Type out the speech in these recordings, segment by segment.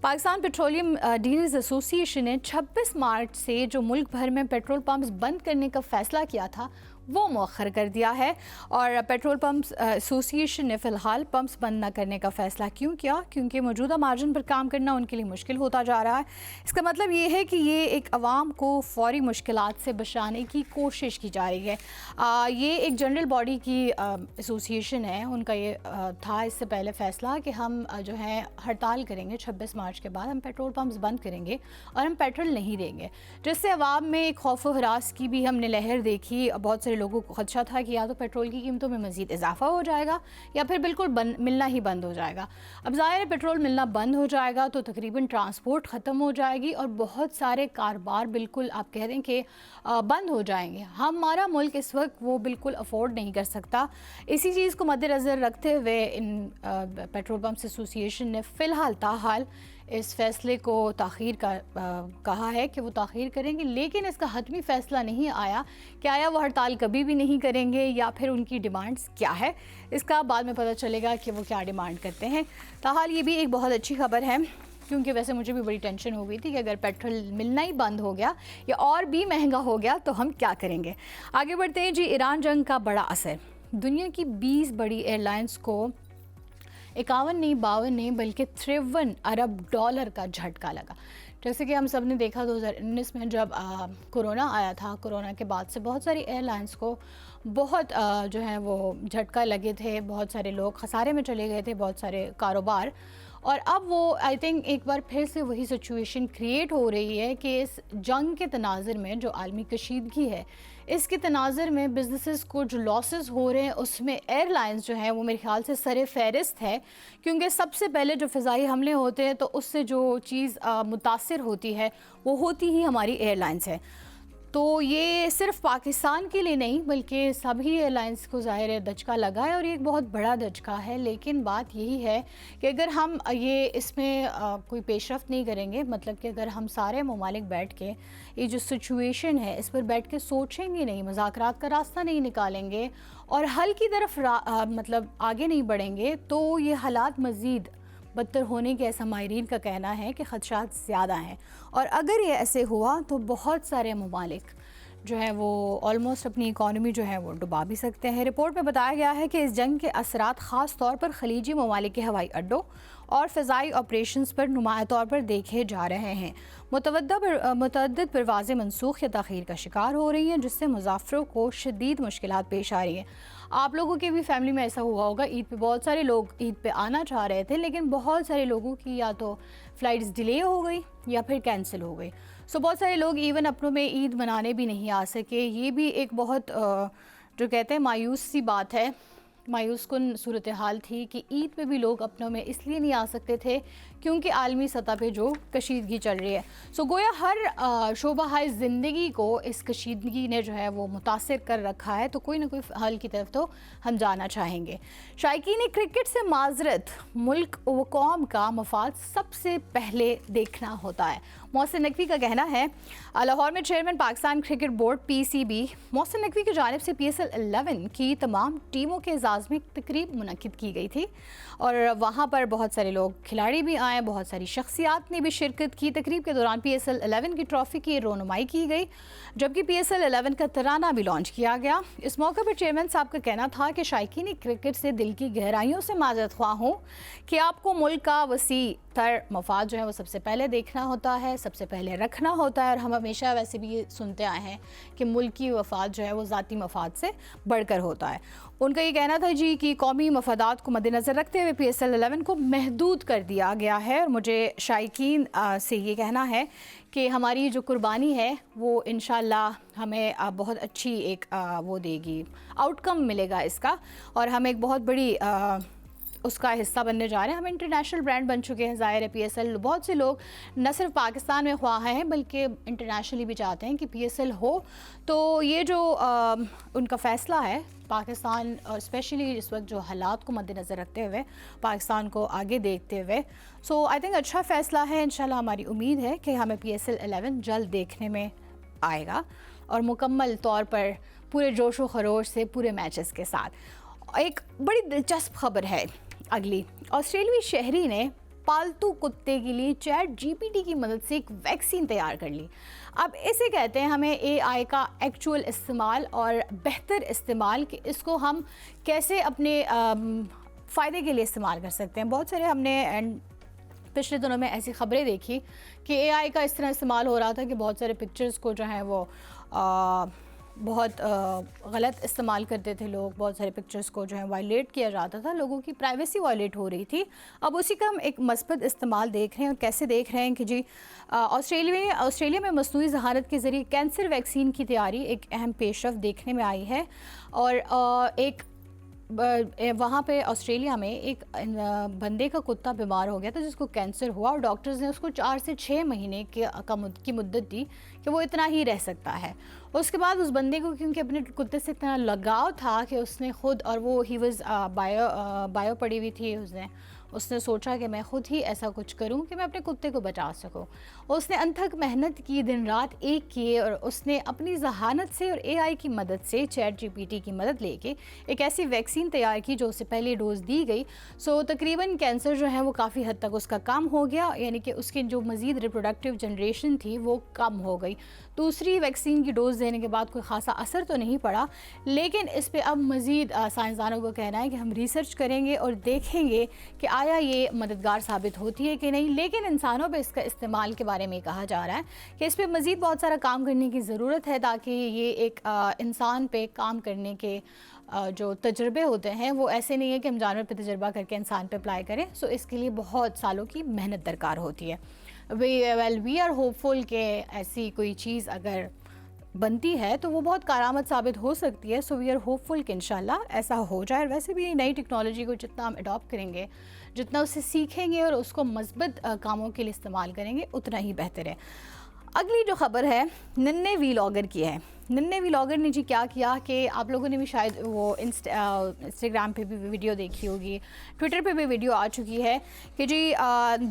Pakistan petroleum dealers ایسوسی ایشن نے 26 مارچ سے جو ملک بھر میں پیٹرول پمپس بند کرنے کا فیصلہ کیا تھا وہ مؤخر کر دیا ہے، اور پیٹرول پمپس ایسوسی ایشن نے فی الحال پمپس بند نہ کرنے کا فیصلہ کیوں کیا؟ کیونکہ موجودہ مارجن پر کام کرنا ان کے لیے مشکل ہوتا جا رہا ہے۔ اس کا مطلب یہ ہے کہ یہ ایک عوام کو فوری مشکلات سے بچانے کی کوشش کی جا رہی ہے۔ یہ ایک جنرل باڈی کی ایسوسی ایشن ہے، ان کا یہ تھا اس سے پہلے فیصلہ کہ ہم جو ہے ہڑتال کریں گے 26 مارچ کے بعد، ہم پیٹرول پمپس بند کریں گے اور ہم پیٹرول نہیں دیں گے، جس سے عوام میں ایک خوف و ہراس کی بھی ہم نے لہر دیکھی۔ بہت سارے لوگوں کو خدشہ تھا کہ یا تو پیٹرول کی قیمتوں میں مزید اضافہ ہو جائے گا یا پھر بالکل ملنا ہی بند ہو جائے گا۔ اب ظاہر ہے پیٹرول ملنا بند ہو جائے گا تو تقریباً ٹرانسپورٹ ختم ہو جائے گی اور بہت سارے کاروبار بالکل آپ کہہ دیں کہ بند ہو جائیں گے۔ ہمارا ملک اس وقت وہ بالکل افورڈ نہیں کر سکتا۔ اسی چیز کو مد نظر رکھتے ہوئے ان پیٹرول پمپس ایسوسی ایشن نے فی الحال تاحال اس فیصلے کو تاخیر کا کہا ہے کہ وہ تاخیر کریں گے، لیکن اس کا حتمی فیصلہ نہیں آیا کہ آیا وہ ہڑتال کبھی بھی نہیں کریں گے یا پھر ان کی ڈیمانڈز کیا ہے۔ اس کا بعد میں پتہ چلے گا کہ وہ کیا ڈیمانڈ کرتے ہیں۔ تاحال یہ بھی ایک بہت اچھی خبر ہے، کیونکہ ویسے مجھے بھی بڑی ٹینشن ہو گئی تھی کہ اگر پیٹرول ملنا ہی بند ہو گیا یا اور بھی مہنگا ہو گیا تو ہم کیا کریں گے۔ آگے بڑھتے ہیں جی۔ ایران جنگ کا بڑا اثر، دنیا کی 20 بڑی ایئر لائنز کو 51 نہیں 52 نہیں بلکہ 53 ارب ڈالر کا جھٹکا لگا۔ جیسے کہ ہم سب نے دیکھا 2019 میں جب کورونا آیا تھا، کورونا کے بعد سے بہت ساری ایئر لائنز کو بہت جو ہے وہ جھٹکا لگے تھے، بہت سارے لوگ خسارے میں چلے گئے تھے، بہت سارے کاروبار، اور اب وہ آئی تھنک ایک بار پھر سے وہی سچویشن کریٹ ہو رہی ہے کہ اس جنگ کے تناظر میں جو عالمی کشیدگی ہے، اس کے تناظر میں بزنسز کو جو لاسز ہو رہے ہیں اس میں ایئر لائنز جو ہیں وہ میرے خیال سے سر فہرست ہے، کیونکہ سب سے پہلے جو فضائی حملے ہوتے ہیں تو اس سے جو چیز متاثر ہوتی ہے وہ ہوتی ہی ہماری ایئر لائنز ہے۔ تو یہ صرف پاکستان کے لیے نہیں بلکہ سبھی ایئر لائنز کو ظاہر ہے دھچکا لگا ہے، اور یہ ایک بہت بڑا دھچکا ہے۔ لیکن بات یہی ہے کہ اگر ہم یہ اس میں کوئی پیش رفت نہیں کریں گے، مطلب کہ اگر ہم سارے ممالک بیٹھ کے یہ جو سچویشن ہے اس پر بیٹھ کے سوچیں گے نہیں، مذاکرات کا راستہ نہیں نکالیں گے اور حل کی طرف مطلب آگے نہیں بڑھیں گے، تو یہ حالات مزید بدتر ہونے کے ایسا ماہرین کا کہنا ہے کہ خدشات زیادہ ہیں، اور اگر یہ ایسے ہوا تو بہت سارے ممالک جو ہے وہ آلموسٹ اپنی اکانومی جو ہے وہ ڈبا بھی سکتے ہیں۔ رپورٹ میں بتایا گیا ہے کہ اس جنگ کے اثرات خاص طور پر خلیجی ممالک کے ہوائی اڈوں اور فضائی آپریشنز پر نمایاں طور پر دیکھے جا رہے ہیں۔ متعدد پروازیں منسوخ یا تاخیر کا شکار ہو رہی ہیں، جس سے مسافروں کو شدید مشکلات پیش آ رہی ہیں۔ آپ لوگوں کے بھی فیملی میں ایسا ہوا ہوگا، عید پہ بہت سارے لوگ عید پہ آنا چاہ رہے تھے، لیکن بہت سارے لوگوں کی یا تو فلائٹس ڈیلے ہو گئی یا پھر کینسل ہو گئی۔ سو بہت سارے لوگ ایون اپنوں میں عید منانے بھی نہیں آ سکے۔ یہ بھی ایک بہت جو کہتے ہیں مایوس سی بات ہے، مایوس کن صورتحال تھی کہ عید پہ بھی لوگ اپنوں میں اس لیے نہیں آ سکتے تھے کیونکہ عالمی سطح پہ جو کشیدگی چل رہی ہے۔ سو گویا ہر شعبہ زندگی کو اس کشیدگی نے جو ہے وہ متاثر کر رکھا ہے، تو کوئی نہ کوئی حل کی طرف تو ہم جانا چاہیں گے۔ شائقین کرکٹ سے معذرت، ملک و قوم کا مفاد سب سے پہلے دیکھنا ہوتا ہے، محسن نقوی کا کہنا ہے۔ لاہور میں chairman Pakistan cricket board PCB Mohsin Naqvi کی جانب سے PSL 11 کی تمام ٹیموں کے اعزاز میں تقریب منعقد کی گئی تھی، اور وہاں پر بہت سارے لوگ کھلاڑی بھی آئے، بہت ساری شخصیات نے بھی شرکت کی۔ تقریب کے دوران PSL 11 کی ٹرافی کی رونمائی کی گئی، جبکہ PSL 11 کا ترانہ بھی لانچ کیا گیا۔ اس موقع پر چیئرمین صاحب کا کہنا تھا کہ شائقین کرکٹ سے دل کی گہرائیوں سے معذرت خواہ ہوں کہ آپ کو ملک کا وسیع تر مفاد جو ہے وہ سب سے پہلے دیکھنا ہوتا ہے، سب سے پہلے رکھنا ہوتا ہے، اور ہم ہمیشہ ویسے بھی یہ سنتے آئے ہیں کہ ملکی مفاد جو ہے وہ ذاتی مفاد سے بڑھ کر ہوتا ہے۔ ان کا یہ کہنا تھا جی کہ قومی مفادات کو مد نظر رکھتے ہوئے PSL 11 کو محدود کر دیا گیا ہے، اور مجھے شائقین سے یہ کہنا ہے کہ ہماری جو قربانی ہے وہ انشاءاللہ ہمیں بہت اچھی ایک وہ دے گی، آؤٹ کم ملے گا اس کا، اور ہم ایک بہت بڑی اس کا حصہ بننے جا رہے ہیں۔ ہم انٹرنیشنل برانڈ بن چکے ہیں، ظاہر ہے PSL بہت سے لوگ نہ صرف پاکستان میں خواہ ہیں بلکہ انٹرنیشنلی بھی چاہتے ہیں کہ PSL ہو۔ تو یہ جو ان کا فیصلہ ہے پاکستان، اور اسپیشلی اس وقت جو حالات کو مد نظر رکھتے ہوئے، پاکستان کو آگے دیکھتے ہوئے، سو آئی تھنک اچھا فیصلہ ہے۔ انشاءاللہ ہماری امید ہے کہ ہمیں PSL 11 جلد دیکھنے میں آئے گا، اور مکمل طور پر پورے جوش و خروش سے پورے میچز کے ساتھ۔ ایک بڑی دلچسپ خبر ہے اگلی، آسٹریلوی شہری نے پالتو کتے کے لیے چیٹ جی پی ٹی کی مدد سے ایک ویکسین تیار کر لی. اب اسے کہتے ہیں ہمیں اے آئی کا ایکچوئل استعمال اور بہتر استعمال, کہ اس کو ہم کیسے اپنے فائدے کے لیے استعمال کر سکتے ہیں. بہت سارے ہم نے پچھلے دنوں میں ایسی خبریں دیکھی کہ اے آئی کا اس طرح استعمال ہو رہا تھا کہ بہت سارے پکچرز کو جو ہیں وہ بہت غلط استعمال کرتے تھے لوگ. بہت سارے پکچرز کو جو ہے وائلیٹ کیا جاتا تھا, لوگوں کی پرائیویسی وائلیٹ ہو رہی تھی. اب اسی کا ہم ایک مثبت استعمال دیکھ رہے ہیں. اور کیسے دیکھ رہے ہیں کہ جی آسٹریلیا میں مصنوعی ذہانت کے ذریعے کینسر ویکسین کی تیاری ایک اہم پیش رفت دیکھنے میں آئی ہے. اور ایک وہاں پہ آسٹریلیا میں ایک بندے کا کتا بیمار ہو گیا تھا جس کو کینسر ہوا, اور ڈاکٹرز نے اس کو 4 سے 6 مہینے کی مدت دی کہ وہ اتنا ہی رہ سکتا ہے. اس کے بعد اس بندے کو کیونکہ اپنے کتے سے اتنا لگاؤ تھا کہ اس نے خود, اور وہ ہی واز بایو پڑھی ہوئی تھی, اس نے سوچا کہ میں خود ہی ایسا کچھ کروں کہ میں اپنے کتے کو بچا سکوں. اس نے انتھک محنت کی, دن رات ایک کیے, اور اس نے اپنی ذہانت سے اور اے آئی کی مدد سے, چیٹ جی پی ٹی کی مدد لے کے ایک ایسی ویکسین تیار کی جو اسے پہلی ڈوز دی گئی. تقریباً کینسر جو ہے وہ کافی حد تک اس کا کم ہو گیا, یعنی کہ اس کی جو مزید ریپروڈکٹیو جنریشن تھی وہ کم ہو گئی. دوسری ویکسین کی ڈوز دینے کے بعد کوئی خاصا اثر تو نہیں پڑا, لیکن اس پہ اب مزید سائنسدانوں کو کہنا ہے کہ ہم ریسرچ کریں گے اور دیکھیں گے کہ آیا یہ مددگار ثابت ہوتی ہے کہ نہیں. لیکن انسانوں پہ اس کا استعمال کے بارے میں کہا جا رہا ہے کہ اس پہ مزید بہت سارا کام کرنے کی ضرورت ہے, تاکہ یہ ایک انسان پہ کام کرنے کے جو تجربے ہوتے ہیں وہ ایسے نہیں ہے کہ ہم جانور پہ تجربہ کر کے انسان پہ اپلائی کریں. اس کے لیے بہت سالوں کی محنت درکار ہوتی ہے. وی آر ہوپ فل کہ ایسی کوئی چیز اگر بنتی ہے تو وہ بہت کارآمد ثابت ہو سکتی ہے. وی آر ہوپ فل کہ انشاءاللہ ایسا ہو جائے. اور ویسے بھی نئی ٹیکنالوجی کو جتنا ہم اڈاپٹ کریں گے, جتنا اسے سیکھیں گے اور اس کو مثبت کاموں کے لیے استعمال کریں گے, اتنا ہی بہتر ہے. اگلی جو خبر ہے ننے ویلاگر کی ہے. ننے ویلاگر نے جی کیا کیا کہ آپ لوگوں نے بھی شاید وہ انسٹاگرام پہ بھی ویڈیو دیکھی ہوگی, ٹویٹر پہ بھی ویڈیو آ چکی ہے کہ جی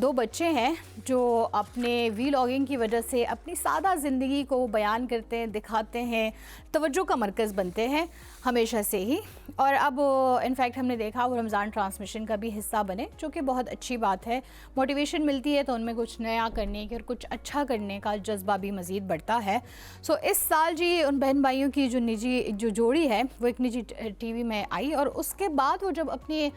2 بچے ہیں جو اپنے ویلاگنگ کی وجہ سے اپنی سادہ زندگی کو بیان کرتے ہیں, دکھاتے ہیں, توجہ کا مرکز بنتے ہیں ہمیشہ سے ہی. اور اب انفیکٹ ہم نے دیکھا وہ رمضان ٹرانسمیشن کا بھی حصہ بنے, جو کہ بہت اچھی بات ہے. موٹیویشن ملتی ہے تو ان میں کچھ نیا کرنے کی اور کچھ اچھا کرنے کا جذبہ بھی مزید بڑھتا ہے. اس سال جی ان بہن بھائیوں کی جو جوڑی ہے وہ ایک نجی ٹی وی میں آئی, اور اس کے بعد وہ جب اپنے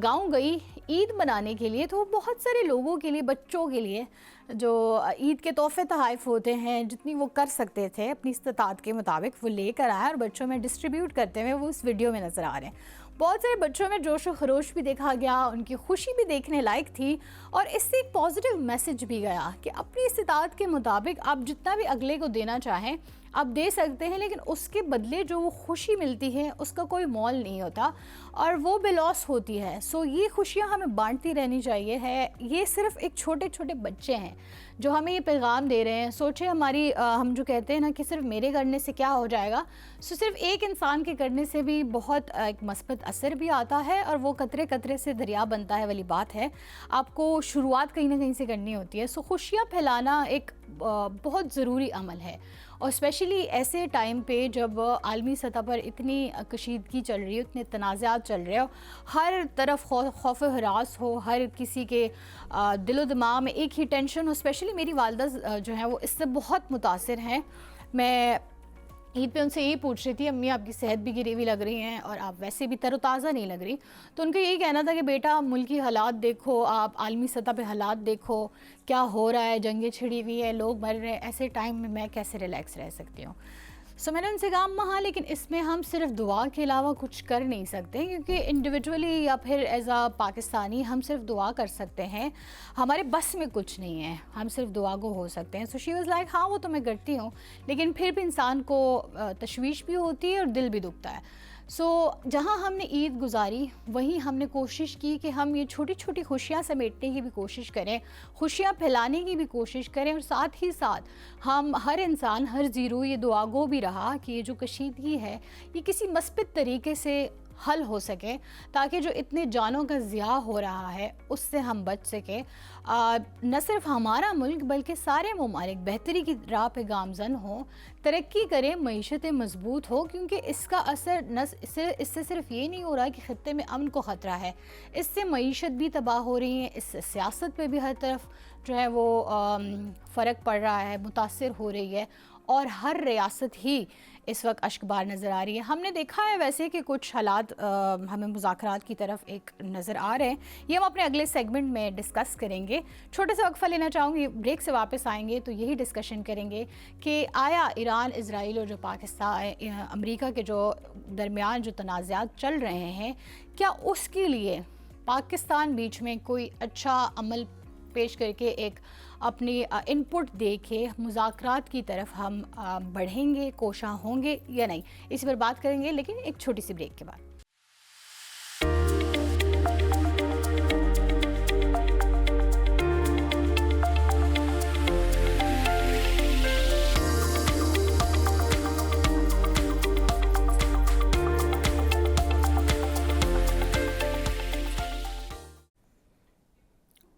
گاؤں گئی عید منانے کے لیے, تو وہ بہت سارے لوگوں کے لیے, بچوں کے لیے جو عید کے تحفے تحائف ہوتے ہیں جتنی وہ کر سکتے تھے اپنی استطاعت کے مطابق وہ لے کر آئے, اور بچوں میں ڈسٹریبیوٹ کرتے ہوئے وہ اس ویڈیو میں نظر آ رہے ہیں. بہت سارے بچوں میں جوش و خروش بھی دیکھا گیا, ان کی خوشی بھی دیکھنے لائق تھی, اور اس سے ایک پازیٹیو میسج بھی گیا کہ اپنی استطاعت کے مطابق آپ جتنا بھی اگلے کو دینا چاہیں آپ دے سکتے ہیں, لیکن اس کے بدلے جو وہ خوشی ملتی ہے اس کا کوئی مول نہیں ہوتا اور وہ بے لوس ہوتی ہے. یہ خوشیاں ہمیں بانٹتی رہنی چاہیے. یہ صرف ایک چھوٹے چھوٹے بچے ہیں جو ہمیں یہ پیغام دے رہے ہیں. سوچیں ہم جو کہتے ہیں نا کہ صرف میرے کرنے سے کیا ہو جائے گا, صرف ایک انسان کے کرنے سے بھی بہت ایک مثبت اثر بھی آتا ہے, اور وہ قطرے قطرے سے دریا بنتا ہے والی بات ہے. آپ کو شروعات کہیں نہ کہیں سے کرنی ہوتی ہے. خوشیاں پھیلانا ایک بہت ضروری عمل ہے, اور اسپیشلی ایسے ٹائم پہ جب عالمی سطح پر اتنی کشیدگی چل رہی ہے, اتنے تنازعات چل رہے ہو, ہر طرف خوف و ہراس ہو, ہر کسی کے دل و دماغ میں ایک ہی ٹینشن ہو. اسپیشلی میری والدہ جو ہیں وہ اس سے بہت متاثر ہیں. میں عید پہ ان سے یہی پوچھ رہی تھی, امی آپ کی صحت بھی گری ہوئی لگ رہی ہیں اور آپ ویسے بھی تر و تازہ نہیں لگ رہی. تو ان کا یہی کہنا تھا کہ بیٹا ملکی حالات دیکھو, آپ عالمی سطح پہ حالات دیکھو, کیا ہو رہا ہے, جنگیں چھڑی ہوئی ہیں, لوگ مر رہے ہیں, ایسے ٹائم میں کیسے ریلیکس رہ سکتی ہوں. میں نے ان سے کہا ہاں, لیکن اس میں ہم صرف دعا کے علاوہ کچھ کر نہیں سکتے, کیونکہ انڈیویجولی یا پھر ایز اے پاکستانی ہم صرف دعا کر سکتے ہیں, ہمارے بس میں کچھ نہیں ہے, ہم صرف دعا کو ہو سکتے ہیں. شی واز لائک ہاں وہ تو میں کرتی ہوں, لیکن پھر بھی انسان کو تشویش بھی ہوتی ہے اور دل بھی دکھتا ہے. جہاں ہم نے عید گزاری وہیں ہم نے کوشش کی کہ ہم یہ چھوٹی چھوٹی خوشیاں سمیٹنے کی بھی کوشش کریں, خوشیاں پھیلانے کی بھی کوشش کریں, اور ساتھ ہی ساتھ ہم ہر انسان, ہر زیرو یہ دعا گو بھی رہا کہ یہ جو کشیدگی ہے یہ کسی مثبت طریقے سے حل ہو سکے تاکہ جو اتنے جانوں کا ضیاع ہو رہا ہے اس سے ہم بچ سکیں. نہ صرف ہمارا ملک بلکہ سارے ممالک بہتری کی راہ پہ گامزن ہوں, ترقی کریں, معیشتیں مضبوط ہو, کیونکہ اس کا اثر اس سے صرف یہ نہیں ہو رہا کہ خطے میں امن کو خطرہ ہے, اس سے معیشت بھی تباہ ہو رہی ہے, اس سے سیاست پہ بھی ہر طرف جو ہے وہ فرق پڑ رہا ہے, متاثر ہو رہی ہے, اور ہر ریاست ہی اس وقت اشکبار نظر آ رہی ہے. ہم نے دیکھا ہے ویسے کہ کچھ حالات ہمیں مذاکرات کی طرف ایک نظر آ رہے ہیں, یہ ہم اپنے اگلے سیگمنٹ میں ڈسکس کریں گے. چھوٹے سے وقفہ لینا چاہوں گی, بریک سے واپس آئیں گے تو یہی ڈسکشن کریں گے کہ آیا ایران, اسرائیل اور جو پاکستان امریکہ کے جو درمیان جو تنازعات چل رہے ہیں, کیا اس کے لیے پاکستان بیچ میں کوئی اچھا عمل پیش کر کے ایک اپنی ان پٹ دے کے مذاکرات کی طرف ہم بڑھیں گے, کوشاں ہوں گے یا نہیں, اسی پر بات کریں گے, لیکن ایک چھوٹی سی بریک کے بعد.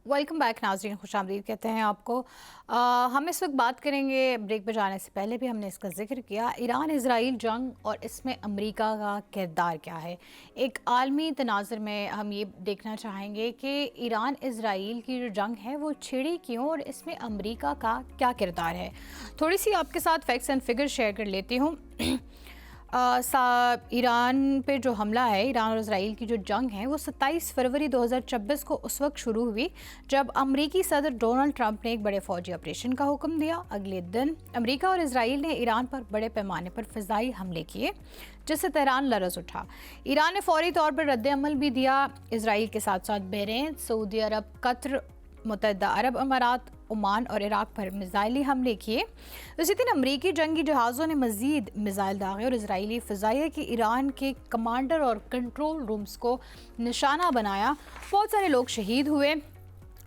ویلکم بیک ناظرین, خوش آمدید کہتے ہیں آپ کو. ہم اس وقت بات کریں گے, بریک پہ جانے سے پہلے بھی ہم نے اس کا ذکر کیا, ایران اسرائیل جنگ اور اس میں امریکہ کا کردار کیا ہے. ایک عالمی تناظر میں ہم یہ دیکھنا چاہیں گے کہ ایران اسرائیل کی جو جنگ ہے وہ چھڑی کیوں اور اس میں امریکہ کا کیا کردار ہے. تھوڑی سی آپ کے ساتھ فیکٹس اینڈ فگر شیئر کر لیتی ہوں. ایران پہ جو حملہ ہے, ایران اور اسرائیل کی جو جنگ ہے وہ 27 فروری 2026 کو اس وقت شروع ہوئی جب امریکی صدر ڈونلڈ ٹرمپ نے ایک بڑے فوجی آپریشن کا حکم دیا. اگلے دن امریکہ اور اسرائیل نے ایران پر بڑے پیمانے پر فضائی حملے کیے جس سے تہران لرز اٹھا. ایران نے فوری طور پر رد عمل بھی دیا. اسرائیل کے ساتھ ساتھ بحرین, سعودی عرب, قطر, متحدہ عرب امارات, عمان اور عراق پر میزائلی حملے کیے. اسی دن امریکی جنگی جہازوں نے مزید میزائل داغے اور اسرائیلی فضائیہ کی ایران کے کمانڈر اور کنٹرول رومز کو نشانہ بنایا. بہت سارے لوگ شہید ہوئے.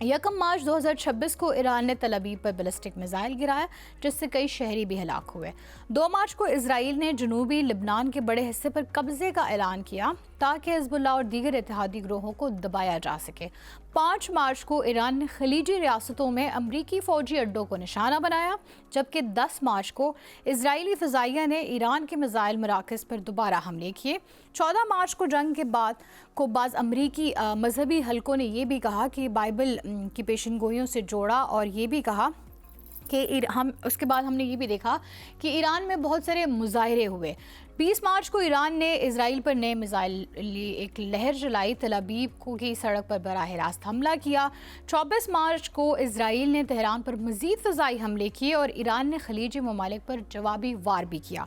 1 مارچ 2026 کو ایران نے تل ابیب پر بیلسٹک میزائل گرایا جس سے کئی شہری بھی ہلاک ہوئے. 2 مارچ کو اسرائیل نے جنوبی لبنان کے بڑے حصے پر قبضے کا اعلان کیا تاکہ حزب اللہ اور دیگر اتحادی گروہوں کو دبایا جا سکے. 5 مارچ کو ایران نے خلیجی ریاستوں میں امریکی فوجی اڈوں کو نشانہ بنایا, جبکہ 10 مارچ کو اسرائیلی فضائیہ نے ایران کے میزائل مراکز پر دوبارہ حملے کیے. 14 مارچ کو جنگ کے بعد کو بعض امریکی مذہبی حلقوں نے یہ بھی کہا کہ بائبل کی پیشن گوئیوں سے جوڑا, اور یہ بھی کہا کہ اس کے بعد ہم نے یہ بھی دیکھا کہ ایران میں بہت سارے مظاہرے ہوئے. 20 مارچ کو ایران نے اسرائیل پر نئے میزائل ایک لہر جلائی, تل ابیب کی سڑک پر براہ راست حملہ کیا. 24 مارچ کو اسرائیل نے تہران پر مزید فضائی حملے کیے اور ایران نے خلیجی ممالک پر جوابی وار بھی کیا.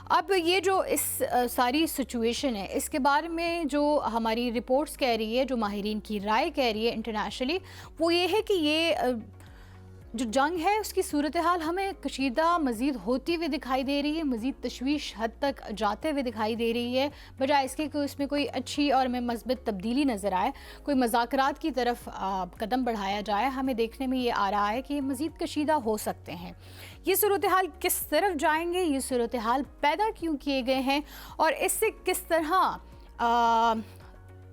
اب یہ جو اس ساری سچویشن ہے اس کے بارے میں جو ہماری رپورٹس کہہ رہی ہے, جو ماہرین کی رائے کہہ رہی ہے انٹرنیشنلی, وہ یہ ہے کہ یہ جو جنگ ہے اس کی صورتحال ہمیں کشیدہ مزید ہوتی ہوئی دکھائی دے رہی ہے, مزید تشویش حد تک جاتے ہوئے دکھائی دے رہی ہے, بجائے اس کے کہ اس میں کوئی اچھی اور ہمیں مثبت تبدیلی نظر آئے, کوئی مذاکرات کی طرف قدم بڑھایا جائے. ہمیں دیکھنے میں یہ آ رہا ہے کہ یہ مزید کشیدہ ہو سکتے ہیں. یہ صورتحال کس طرف جائیں گے, یہ صورتحال پیدا کیوں کیے گئے ہیں, اور اس سے کس طرح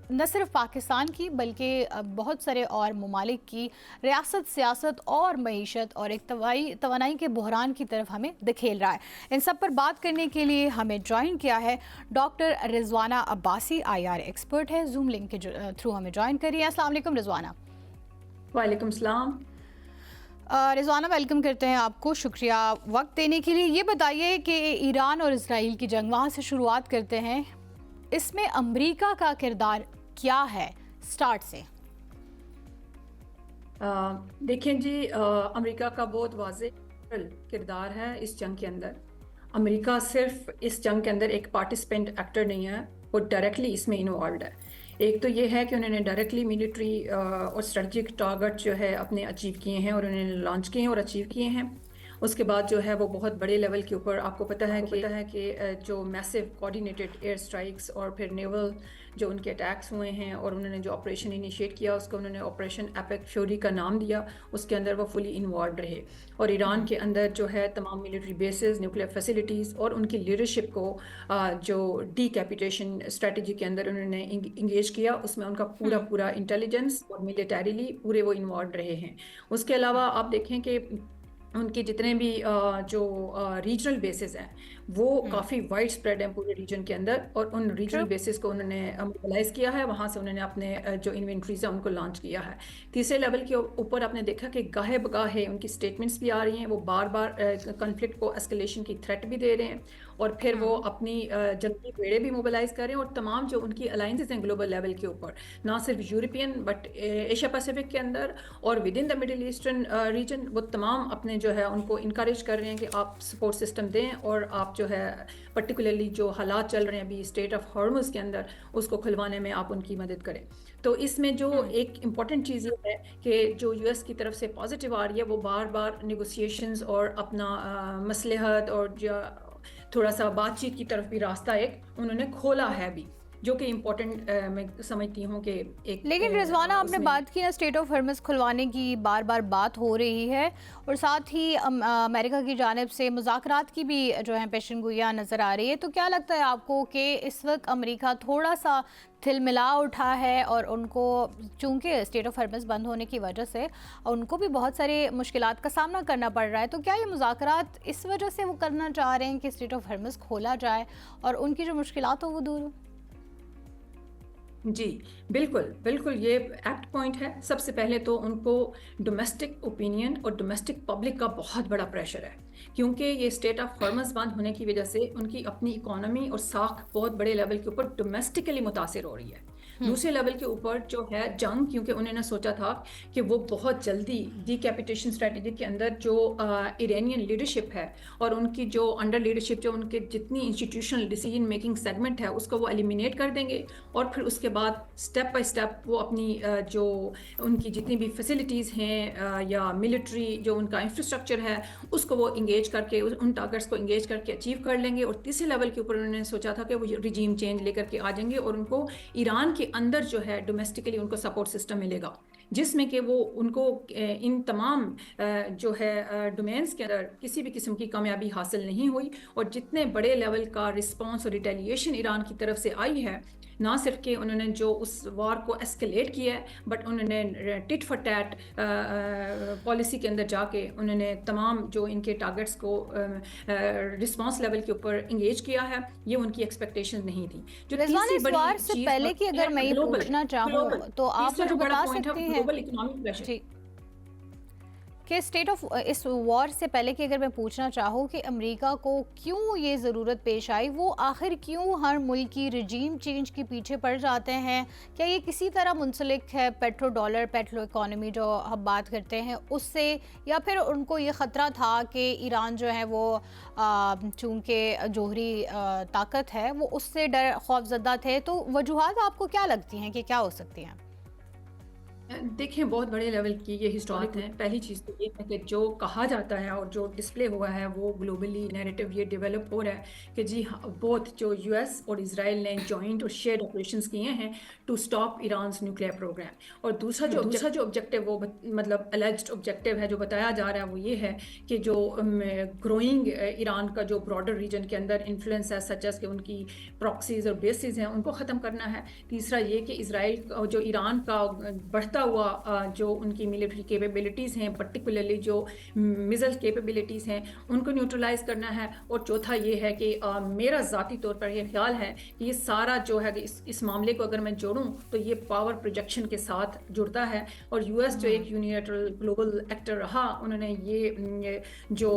نہ صرف پاکستان کی بلکہ بہت سارے اور ممالک کی ریاست, سیاست اور معیشت اور ایک توانائی کے بحران کی طرف ہمیں دکھیل رہا ہے. ان سب پر بات کرنے کے لیے ہمیں جوائن کیا ہے doctor Rizwana Abbasi, IR expert ہے, زوم لنک کے تھرو ہمیں جوائن کر رہی ہے. السلام علیکم رضوانہ. وعلیکم السلام. رضوانہ ویلکم کرتے ہیں آپ کو, شکریہ وقت دینے کے لیے. یہ بتائیے کہ ایران اور اسرائیل کی جنگ, وہاں سے شروعات کرتے ہیں, اس میں امریکہ کا کردار کیا ہے سٹارٹ سے؟ دیکھیں جی, امریکہ کا بہت واضح کردار ہے اس جنگ کے اندر. امریکہ صرف اس جنگ کے اندر ایک پارٹیسپینٹ ایکٹر نہیں ہے, وہ ڈائریکٹلی اس میں انوالوڈ ہے. ایک تو یہ ہے کہ انہوں نے ڈائریکٹلی ملٹری اور اسٹریٹجک ٹارگٹ جو ہے اپنے اچیو کیے ہیں, اور انہوں نے لانچ کیے ہیں اور اچیو کیے ہیں. اس کے بعد جو ہے وہ بہت بڑے لیول کے اوپر آپ کو پتہ ہے کہ جو میسو کوآرڈینیٹڈ ایئر اسٹرائکس اور پھر نیول جو ان کے اٹیکس ہوئے ہیں اور انہوں نے جو آپریشن انیشیٹ کیا اس کو انہوں نے آپریشن ایپک فیوری کا نام دیا. اس کے اندر وہ فلی انوالوڈ رہے اور ایران کے اندر جو ہے تمام ملٹری بیسز, نیوکلیئر فیسلٹیز اور ان کی لیڈرشپ کو جو ڈی کیپیٹیشن اسٹریٹجی کے اندر انہوں نے انگیج کیا, اس میں ان کا پورا انٹیلیجنس اور ملیٹریلی پورے وہ انوالوڈ رہے ہیں. اس کے علاوہ آپ دیکھیں کہ ان کے جتنے بھی جو ریجنل بیسز ہیں وہ کافی وائڈ اسپریڈ ہیں پورے ریجن کے اندر, اور ان ریجنل بیسز کو انہوں نے موبلائز کیا ہے, وہاں سے انہوں نے اپنے جو انوینٹریز ہیں ان کو لانچ کیا ہے. تیسرے لیول کے اوپر آپ نے دیکھا کہ گاہے بگاہے ان کی اسٹیٹمنٹس بھی آ رہی ہیں, وہ بار بار کنفلکٹ کو اسکلیشن کی تھریٹ بھی دے رہے ہیں, اور پھر وہ اپنی جنگی بیڑے بھی موبلائز کر رہے ہیں, اور تمام جو ان کی الائنسز ہیں گلوبل لیول کے اوپر, نہ صرف یورپین بٹ ایشیا پیسیفک کے اندر اور with in the middle eastern region, وہ تمام اپنے جو ہے ان کو انکریج کر رہے ہیں کہ آپ سپورٹ سسٹم دیں, اور آپ جو ہے پرٹیکولرلی جو حالات چل رہے ہیں ابھی اسٹیٹ آف ہارمز کے اندر اس کو کھلوانے میں آپ ان کی مدد کریں. تو اس میں جو ایک امپورٹنٹ چیز یہ ہے کہ جو یو ایس کی طرف سے پازیٹیو آ رہی ہے, وہ بار بار نیگوسیشنز اور اپنا مصلحت اور جو تھوڑا سا بات چیت کی طرف بھی راستہ ایک انہوں نے کھولا ہے بھی, جو کہ امپورٹنٹ میں سمجھتی ہوں کہ ایک. لیکن رضوانہ آپ نے بات کی نا اسٹیٹ آف ہرمز کھلوانے کی, بار بار بات ہو رہی ہے, اور ساتھ ہی امریکہ کی جانب سے مذاکرات کی بھی جو ہیں پیشن گوئیاں نظر آ رہی ہے. تو کیا لگتا ہے آپ کو کہ اس وقت امریکہ تھوڑا سا تھل ملا اٹھا ہے, اور ان کو چونکہ اسٹیٹ آف ہرمز بند ہونے کی وجہ سے ان کو بھی بہت سارے مشکلات کا سامنا کرنا پڑ رہا ہے, تو کیا یہ مذاکرات اس وجہ سے وہ کرنا چاہ رہے ہیں کہ اسٹیٹ آف ہرمز کھولا جائے اور ان کی جو مشکلات ہو وہ دور ہو؟ جی بالکل یہ ایکٹ پوائنٹ ہے. سب سے پہلے تو ان کو ڈومیسٹک اوپینین اور ڈومیسٹک پبلک کا بہت بڑا پریشر ہے, کیونکہ یہ اسٹیٹ آف ہارمز بند ہونے کی وجہ سے ان کی اپنی اکانومی اور ساکھ بہت بڑے لیول کے اوپر ڈومیسٹکلی متاثر ہو رہی ہے. دوسرے لیول کے اوپر جو ہے جنگ, کیونکہ انہوں نے سوچا تھا کہ وہ بہت جلدی ڈی کیپیٹیشن اسٹریٹجی کے اندر جو ایرانین لیڈرشپ ہے اور ان کی جو انڈر لیڈرشپ جو ان کے جتنی انسٹیٹیوشنل ڈیسیجن میکنگ سیگمنٹ ہے اس کو وہ ایلیمینیٹ کر دیں گے, اور پھر اس کے بعد اسٹیپ بائی اسٹیپ وہ اپنی جو ان کی جتنی بھی فیسلٹیز ہیں یا ملٹری جو ان کا انفراسٹرکچر ہے اس کو وہ انگیج کر کے ان ٹارگیٹس کو انگیج کر کے اچیو کر لیں گے. اور تیسرے لیول کے اوپر انہوں نے سوچا تھا کہ وہ ریجیم چینج لے کر کے آ جائیں گے, اور ان کو ایران کے اندر جو ہے ڈومیسٹکلی ان کو سپورٹ سسٹم ملے گا, جس میں کہ وہ ان کو ان تمام جو ہے ڈومینز کے اندر کسی بھی قسم کی کامیابی حاصل نہیں ہوئی. اور جتنے بڑے لیول کا رسپانس اور ریٹیلیشن ایران کی طرف سے آئی ہے, نہ صرف کہ انہوں نے جو اس وار کو اسکیلیٹ کیا ہے, بٹ انہوں نے ٹٹ فار ٹیٹ پالیسی کے اندر جا کے انہوں نے تمام جو ان کے ٹارگٹس کو رسپانس لیول کے اوپر انگیج کیا ہے. یہ ان کی ایکسپیکٹیشن نہیں تھی. جو تیسری بڑی سے پہلے کہ اگر میں یہ پوچھنا چاہوں تو آپ مجھے بتا سکتے ہیں گلوبل اکنامک پریشر کہ اسٹیٹ آف اس وار سے پہلے کہ اگر میں پوچھنا چاہوں کہ امریکہ کو کیوں یہ ضرورت پیش آئی, وہ آخر کیوں ہر ملک کی رجیم چینج کے پیچھے پڑ جاتے ہیں؟ کیا یہ کسی طرح منسلک ہے پیٹرو ڈالر, پیٹرو اکانومی جو ہم بات کرتے ہیں اس سے, یا پھر ان کو یہ خطرہ تھا کہ ایران جو ہے وہ چونکہ جوہری طاقت ہے وہ اس سے ڈر خوف زدہ تھے؟ تو وجوہات آپ کو کیا لگتی ہیں کہ کیا ہو سکتی ہیں؟ دیکھیں بہت بڑے لیول کی یہ ہسٹورک ہیں. پہلی چیز تو یہ ہے کہ جو کہا جاتا ہے اور جو ڈسپلے ہوا ہے وہ گلوبلی نیریٹو یہ ڈیولپ ہو رہا ہے کہ جی بہت جو یو ایس اور اسرائیل نے جوائنٹ اور شیئرڈ آپریشنز کیے ہیں ٹو اسٹاپ ایرانز نیوکلیئر پروگرام. اور دوسرا جو آبجیکٹیو وہ مطلب الیجڈ آبجیکٹیو ہے جو بتایا جا رہا ہے وہ یہ ہے کہ جو گروئنگ ایران کا جو براڈر ریجن کے اندر انفلوئنس ہے, سچ ایز کہ ان کی پراکسیز اور بیسز ہیں ان کو ختم کرنا ہے. تیسرا یہ کہ اسرائیل جو ایران کا بڑھتا ہوا جو ان کی ملٹری کیپیبلٹیز ہیں, پرٹیکولرلی جو میزل کیپیبلٹیز ہیں, ان کو نیوٹرلائز کرنا ہے. اور چوتھا یہ ہے کہ میرا ذاتی طور پر یہ خیال ہے کہ یہ سارا جو ہے کہ اس معاملے کو اگر میں جوڑوں تو یہ پاور پروجیکشن کے ساتھ جڑتا ہے. اور یو ایس جو ایک یونیلیٹرل گلوبل ایکٹر رہا, انہوں نے یہ جو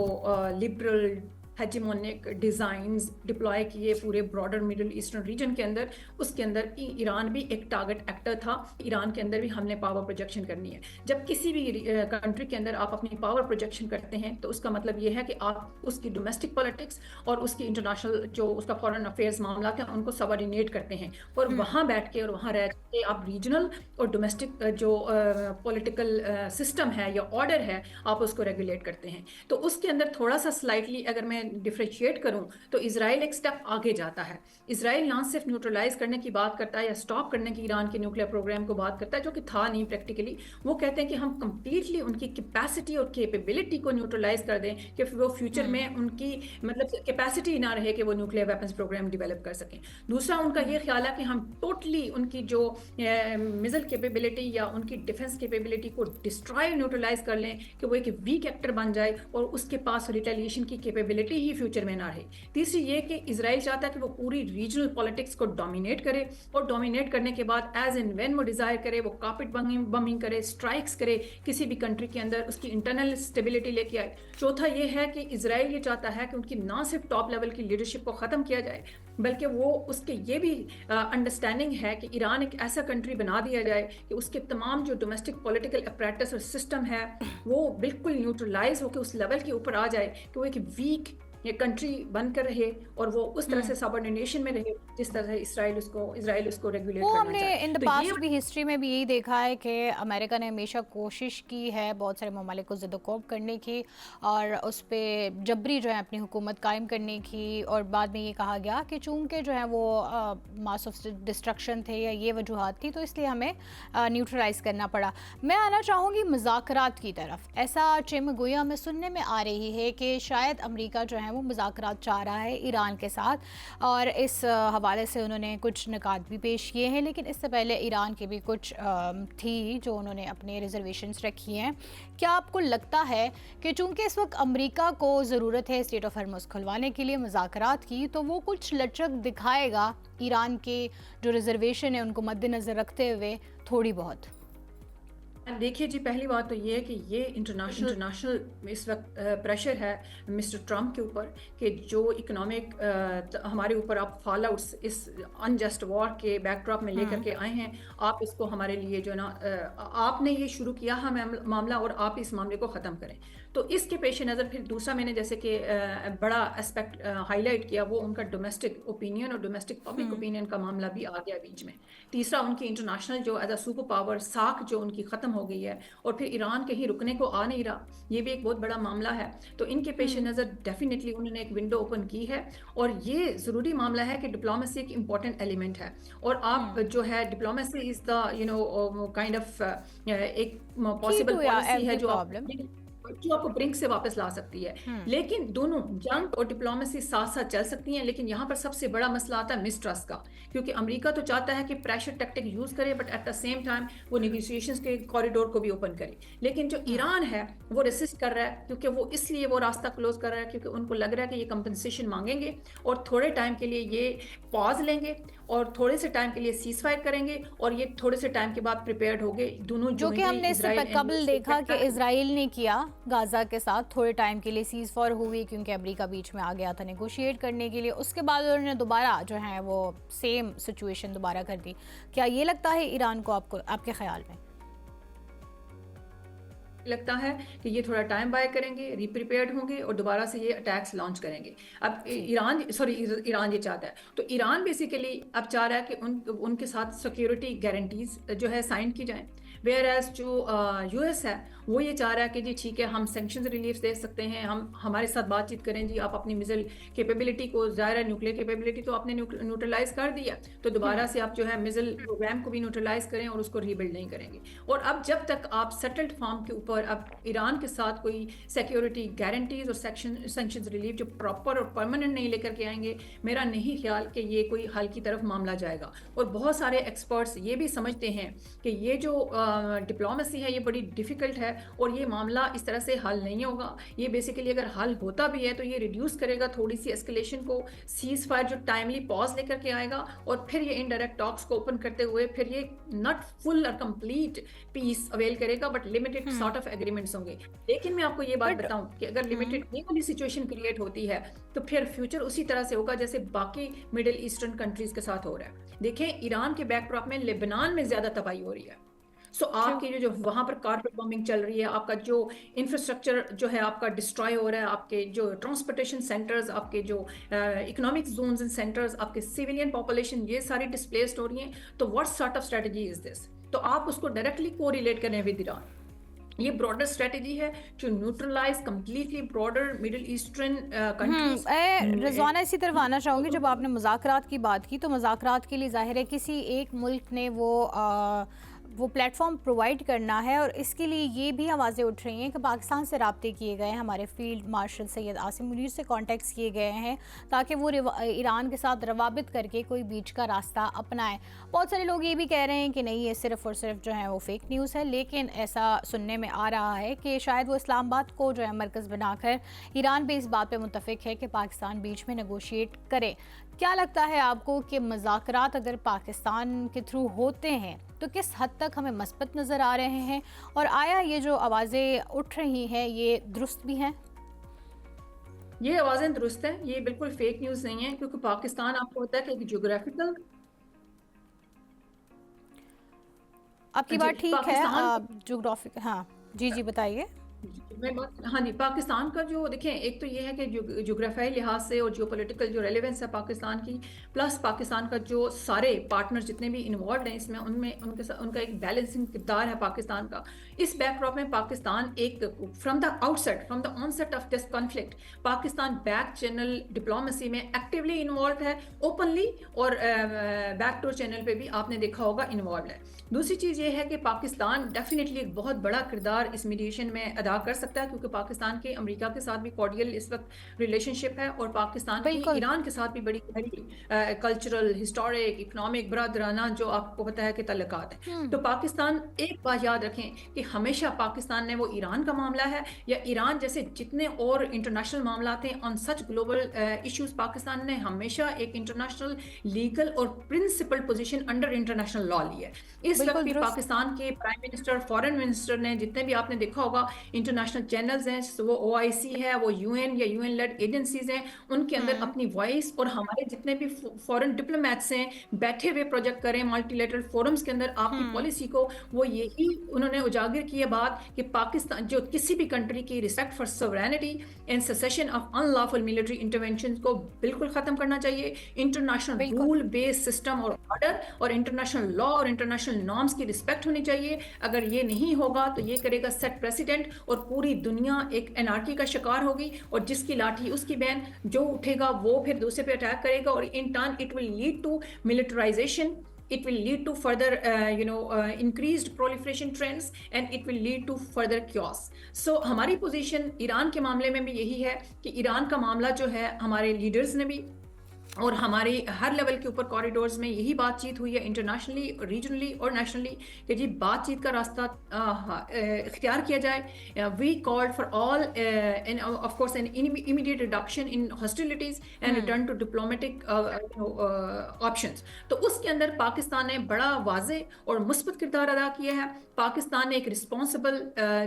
لبرل ہیجیمونک ڈیزائنز ڈپلوائے کیے پورے براڈر مڈل ایسٹرن ریجن کے اندر, اس کے اندر ایران بھی ایک ٹارگٹ ایکٹر تھا. ایران کے اندر بھی ہم نے پاور پروجیکشن کرنی ہے. جب کسی بھی کنٹری کے اندر آپ اپنی پاور پروجیکشن کرتے ہیں تو اس کا مطلب یہ ہے کہ آپ اس کی ڈومیسٹک پالیٹکس اور اس کی انٹرنیشنل جو اس کا فارن افیئرز معاملات ہیں ان کو سبارڈینیٹ کرتے ہیں, اور وہاں بیٹھ کے اور وہاں رہ کے آپ ریجنل اور ڈومیسٹک جو پولیٹیکل سسٹم ہے یا آرڈر ہے آپ اس کو ریگولیٹ کرتے ہیں. تو اس کے اندر تھوڑا سا سلائٹلی اگر میں ڈفریشیٹ کروں تو اسرائیل ایک سٹیپ آگے جاتا ہے. اسرائیل نہ صرف نیوٹرلائز کرنے کی بات کرتا ہے یا سٹاپ کرنے کی ایران کے نیوکلیر پروگرام کو بات کرتا ہے, جو کہ تھا نہیں پریکٹیکلی. وہ کہتے ہیں کہ ہم کمپلیٹلی ان کی کیپیسٹی اور کیپیبلٹی کو نیوٹرلائز کر دیں کہ وہ فیوچر میں ان کی مطلب کیپیسٹی نہ رہے کہ وہ نیوکلیر ویپنز پروگرام ڈیولپ کر سکیں. دوسرا ان کا یہ خیال ہے کہ ہم ٹوٹلی ان کی جو میزل کیپیبلٹی یا ان کی ڈیفنس کیپیبلٹی کو ڈسٹرائے نیوٹرلائز کر لیں کہ وہ ایک ویک ایکٹر بن جائے اور اس کے پاس ریٹیلیشن کی کیپیبلٹی ہی فیوچر میں نہ رہے. تیسری یہ کہ اسرائیل چاہتا ہے کہ وہ پوری ریجنل پالیٹکس کو ڈومینیٹ کرے اور ڈومینیٹ کرنے کے بعد ایز ان وین وہ ڈیزائر کرے وہ کارپٹ بمبنگ کرے, اسٹرائکس کرے کسی بھی کنٹری کے اندر, اس کی انٹرنل اسٹیبلٹی لے کے آئے. چوتھا یہ ہے کہ اسرائیل یہ چاہتا ہے کہ ان کی نہ صرف ٹاپ لیول کی لیڈرشپ کو ختم کیا جائے بلکہ وہ اس کے یہ بھی انڈرسٹینڈنگ ہے کہ ایران ایک ایسا کنٹری بنا دیا جائے کہ اس کے تمام جو ڈومیسٹک پولیٹیکل اپریٹس اور سسٹم ہے وہ بالکل نیوٹرلائز ہو کے اس لیول کے اوپر آ جائے کہ وہ ایک ویک یہ کنٹری بن کر رہے اور وہ اس طرح سے سبارڈینیشن میں رہے جس طرح سے اسرائیل اس کو ریگولیٹ وہ ہم کرنا نے چاہے. ان دا تو پاسٹ بھی ہسٹری میں بھی یہی دیکھا ہے کہ امریکہ نے ہمیشہ کوشش کی ہے بہت سارے ممالک کو ضد و کوب کرنے کی اور اس پہ جبری جو ہے اپنی حکومت قائم کرنے کی, اور بعد میں یہ کہا گیا کہ چونکہ جو ہے وہ ماس آف ڈسٹرکشن تھے یا یہ وجوہات تھی تو اس لیے ہمیں نیوٹرلائز کرنا پڑا. میں آنا چاہوں گی مذاکرات کی طرف. ایسا چم گویا میں سننے میں آ رہی ہے کہ شاید امریکہ جو ہے وہ مذاکرات چاہ رہا ہے ایران کے ساتھ, اور اس حوالے سے انہوں نے کچھ نکات بھی پیش کیے ہیں, لیکن اس سے پہلے ایران کی بھی کچھ تھی جو انہوں نے اپنے ریزرویشنز رکھی ہیں. کیا آپ کو لگتا ہے کہ چونکہ اس وقت امریکہ کو ضرورت ہے اسٹریٹ آف ہرمز کھلوانے کے لیے مذاکرات کی, تو وہ کچھ لچک دکھائے گا ایران کے جو ریزرویشن ہے ان کو مد نظر رکھتے ہوئے تھوڑی بہت؟ دیکھیے جی, پہلی بات تو یہ ہے کہ یہ انٹرنیشنل اس وقت پریشر ہے مسٹر ٹرمپ کے اوپر کہ جو اکنامک ہمارے اوپر آپ فال آؤٹس اس انجسٹ وار کے بیک ڈراپ میں لے کر کے آئے ہیں, آپ اس کو ہمارے لیے جو نا آپ نے یہ شروع کیا ہے معاملہ اور آپ اس معاملے کو ختم کریں. تو اس کے پیش نظر پھر دوسرا میں نے جیسے کہ بڑا اسپیکٹ ہائی لائٹ کیا وہ ان کا ڈومیسٹک اوپینین اور ڈومیسٹک پبلک اوپینین کا معاملہ بھی آ گیا بیچ میں. تیسرا ان کی انٹرنیشنل جو ایز اے سپر پاور ساکھ جو ان کی ختم ہو گئی ہے اور پھر ایران کہیں رکنے کو آ نہیں رہا, یہ بھی ایک بہت بڑا معاملہ ہے. تو ان کے پیش نظر ڈیفینیٹلی انہوں نے ایک ونڈو اوپن کی ہے اور یہ ضروری معاملہ ہے کہ ڈپلومیسی ایک امپورٹنٹ ایلیمنٹ ہے اور آپ جو ہے diplomacy is the kind of ایک پاسبل پالیسی ہے جو آپ کو برنک سے واپس لا سکتی ہے. لیکن دونوں جنگ اور ڈپلومیسی ساتھ ساتھ چل سکتی ہیں, لیکن یہاں پر سب سے بڑا مسئلہ آتا ہے مسٹرسٹ کا, کیونکہ امریکہ تو چاہتا ہے کہ پریشر ٹیکٹک یوز کرے but at the same time وہ نیگوشیشنز کے کوریڈور کو بھی اوپن کرے. لیکن جو ایران ہے وہ ریسسٹ کر رہا ہے کیونکہ وہ اس لیے وہ راستہ کلوز کر رہا ہے کیونکہ ان کو لگ رہا ہے کہ یہ کمپنسیشن مانگیں گے اور تھوڑے ٹائم کے لیے یہ پاز لیں گے اور تھوڑے سے ٹائم کے لیے سیز فائر کریں گے اور یہ تھوڑے سے ٹائم کے بعد پریپیئرڈ ہو گئے دونوں, جو کہ ہم نے اس سے قبل دیکھا کہ اسرائیل نے کیا غازہ کے ساتھ تھوڑے ٹائم کے لیے سیز فائر ہوئی کیونکہ امریکہ بیچ میں آ گیا تھا نیگوشیٹ کرنے کے لیے. اس کے بعد انہوں نے دوبارہ جو ہے وہ سیم سچویشن دوبارہ کر دی. کیا یہ لگتا ہے ایران کو آپ کے خیال میں؟ لگتا ہے کہ یہ تھوڑا ٹائم بائی کریں گے, ری پریپیئرڈ ہوں گے اور دوبارہ سے یہ اٹیکس لانچ کریں گے. اب ایران یہ چاہتا ہے, تو ایران بیسیکلی اب چاہ رہا ہے کہ ان کے ساتھ سیکیورٹی گارنٹیز جو ہے سائن کی جائیں, ویئر ایز جو یو ایس ہے وہ یہ چاہ رہا ہے کہ جی ٹھیک ہے ہم سینکشنز ریلیف دے سکتے ہیں, ہم ہمارے ساتھ بات چیت کریں, جی آپ اپنی میزل کیپیبلٹی کو, ظاہر ہے نیوکلیر کیپیبلٹی تو آپ نے نیوٹرلائز کر دیا, تو دوبارہ سے آپ جو ہے میزل پروگرام کو بھی نیوٹرلائز کریں اور اس کو ری بلڈ نہیں کریں گے. اور اب جب تک آپ سیٹلڈ فارم کے اوپر اب ایران کے ساتھ کوئی سیکیورٹی گارنٹیز اور سینکشنز ریلیف جو پراپر اور پرماننٹ نہیں لے کر کے آئیں گے, میرا نہیں خیال کہ یہ کوئی حل کی طرف معاملہ جائے گا. اور بہت سارے ایکسپرٹس یہ بھی سمجھتے ہیں کہ یہ جو ڈپلومیسی ہے یہ بڑی ڈیفیکلٹ ہے اور یہ معاملہ اس طرح سے حل نہیں ہوگا. یہ بیسیکلی اگر حل ہوتا بھی ہے تو یہ ریڈیوس کرے گا تھوڑی سی اسکلیشن کو, سیز فائر جو ٹائملی پاز لے کر کے آئے گا اور پھر یہ انڈائریکٹ ٹاکس کو اوپن کرتے ہوئے پھر یہ ناٹ فل اور کمپلیٹ پیس اویل کرے گا but limited sort of agreements ہوں گے. لیکن میں آپ کو یہ بات بتاؤں کہ اگر لمیٹڈ یہ والی سچویشن کریٹ ہوتی ہے تو پھر فیوچر اسی طرح سے ہوگا جیسے باقی مڈل ایسٹرن کنٹریز کے ساتھ ہو رہا ہے. دیکھیں ایران کے بیک ڈراپ میں لیبنان میں زیادہ تباہی ہو رہی ہے. سو آپ کی جو وہاں پر کارپیٹ بمبنگ چل رہی ہے, آپ کا جو انفراسٹرکچر جو ہے آپ کا ڈسٹرائے ہو رہا ہے, آپ کے جو ٹرانسپورٹیشن سینٹرز, آپ کے جو اکنامک زونز اینڈ سینٹرز, آپ کے سیویلین پاپولیشن یہ ساری ڈسپلیسڈ ہو رہی ہیں. تو what sort of strategy is this? تو آپ اس کو ڈائریکٹلی کو ریلیٹ کریں ود ایران. یہ براڈر اسٹریٹجی ہے to neutralise completely broader middle eastern countries. Rizwana اسی طرف آنا چاہوں گی. جب آپ نے مذاکرات کی بات کی تو مذاکرات کے لیے ظاہر ہے کسی ایک ملک نے وہ پلیٹ فارم پرووائڈ کرنا ہے، اور اس کے لیے یہ بھی آوازیں اٹھ رہی ہیں کہ پاکستان سے رابطے کیے گئے ہیں، ہمارے فیلڈ مارشل سید عاصم منیر سے کانٹیکٹس کیے گئے ہیں تاکہ وہ ایران کے ساتھ روابط کر کے کوئی بیچ کا راستہ اپنائیں. بہت سارے لوگ یہ بھی کہہ رہے ہیں کہ نہیں، یہ صرف اور صرف جو ہے وہ فیک نیوز ہے، لیکن ایسا سننے میں آ رہا ہے کہ شاید وہ اسلام آباد کو جو ہے مرکز بنا کر ایران بھی اس بات پہ متفق ہے کہ پاکستان بیچ میں نیگوشیٹ کرے. کیا لگتا ہے آپ کو کہ مذاکرات اگر پاکستان کے تھرو ہوتے ہیں تو کس حد تک ہمیں مثبت نظر آ رہے ہیں، اور آیا یہ جو آوازیں اٹھ رہی ہیں یہ درست بھی ہیں؟ یہ آوازیں درست ہیں، یہ بالکل فیک نیوز نہیں ہے، کیونکہ پاکستان آپ کو ہوتا ہے کہ ایک جغرافیکل. آپ کی بات ٹھیک ہے. جغرافک ہاں جی بتائیے. ہاں جی، پاکستان کا جو دیکھیں، ایک تو یہ ہے کہ جغرافیائی لحاظ سے اور جیو پولیٹیکل جو ریلیونس ہے پاکستان کی، پلس پاکستان کا جو سارے پارٹنر جتنے بھی انوالوڈ ہیں اس میں، ان کا ایک بیلنسنگ کردار ہے پاکستان کا. اس بیک ڈراپ میں پاکستان ایک from the onset of this conflict, Pakistan back channel diplomacy میں ایکٹیولی انوالوڈ ہے، اوپنلی، اور بیک ڈور چینل پہ بھی آپ نے دیکھا ہوگا انوالوڈ ہے. دوسری چیز یہ ہے کہ پاکستان ڈیفینیٹلی ایک بہت بڑا کردار اس میڈیشن میں ادا کر سکتا ہے، کیونکہ پاکستان کے امریکہ کے ساتھ بھی کارڈیل اس وقت ریلیشن شپ ہے، اور پاکستان کی ایران کے ساتھ بھی بڑی کلچرل، ہسٹورک، اکنامک، برادرانہ جو آپ کو پتہ ہے کہ تعلقات ہیں. تو پاکستان، ایک بات یاد رکھیں کہ ہمیشہ پاکستان نے وہ ایران کا معاملہ ہے یا ایران جیسے جتنے اور انٹرنیشنل معاملات ہیں on such global issues, Pakistan نے ہمیشہ ایک انٹرنیشنل لیگل اور principle position under international law لی ہے. اس وقت بھی پاکستان کے پرائم منسٹر، فارن منسٹر نے جتنے بھی آپ نے دیکھا ہوگا انٹرنیشنل چینلز ہیں، وہ OIC ہے، وہ UN یا UN لیڈ ایجنسیز ہیں، ان کے اندر اپنی وائس، اور ہمارے جتنے بھی فورن ڈپلومیٹس ہیں بیٹھے ہوئے پروجیکٹ کریں ملٹی لیٹرل فورمز کے اندر آپ کی پالیسی کو. وہ یہی انہوں نے اجاگر کی ہے بات کہ پاکستان جو کسی بھی کنٹری کی respect for sovereignty and cessation of in lawful military intervention کو بالکل ختم کرنا چاہیے. انٹرنیشنل رول بیس سسٹم اور آرڈر اور انٹرنیشنل لا اور انٹرنیشنل نارمز کی رسپیکٹ ہونی چاہیے. اگر یہ نہیں ہوگا تو یہ کرے گا سیٹ پریسیڈنٹ، اور پوری دنیا ایک انارکی کا شکار ہوگی، اور جس کی لاٹھی اس کی بین، جو اٹھے گا وہ پھر دوسرے پہ اٹیک کرے گا، اور in turn it will lead to militarisation. It will lead to further increased proliferation trends, and it will lead to further chaos. So ہماری پوزیشن ایران کے معاملے میں بھی یہی ہے کہ ایران کا معاملہ جو ہے ہمارے لیڈرز نے بھی اور ہمارے ہر لیول کے اوپر کوریڈورز میں یہی بات چیت ہوئی ہے، انٹرنیشنلی، ریجنلی اور نیشنلی، کہ جی بات چیت کا راستہ اختیار کیا جائے. We called for all of course an immediate reduction in hostilities and return to diplomatic options. تو اس کے اندر پاکستان نے بڑا واضح اور مثبت کردار ادا کیا ہے. پاکستان نے ایک رسپانسبل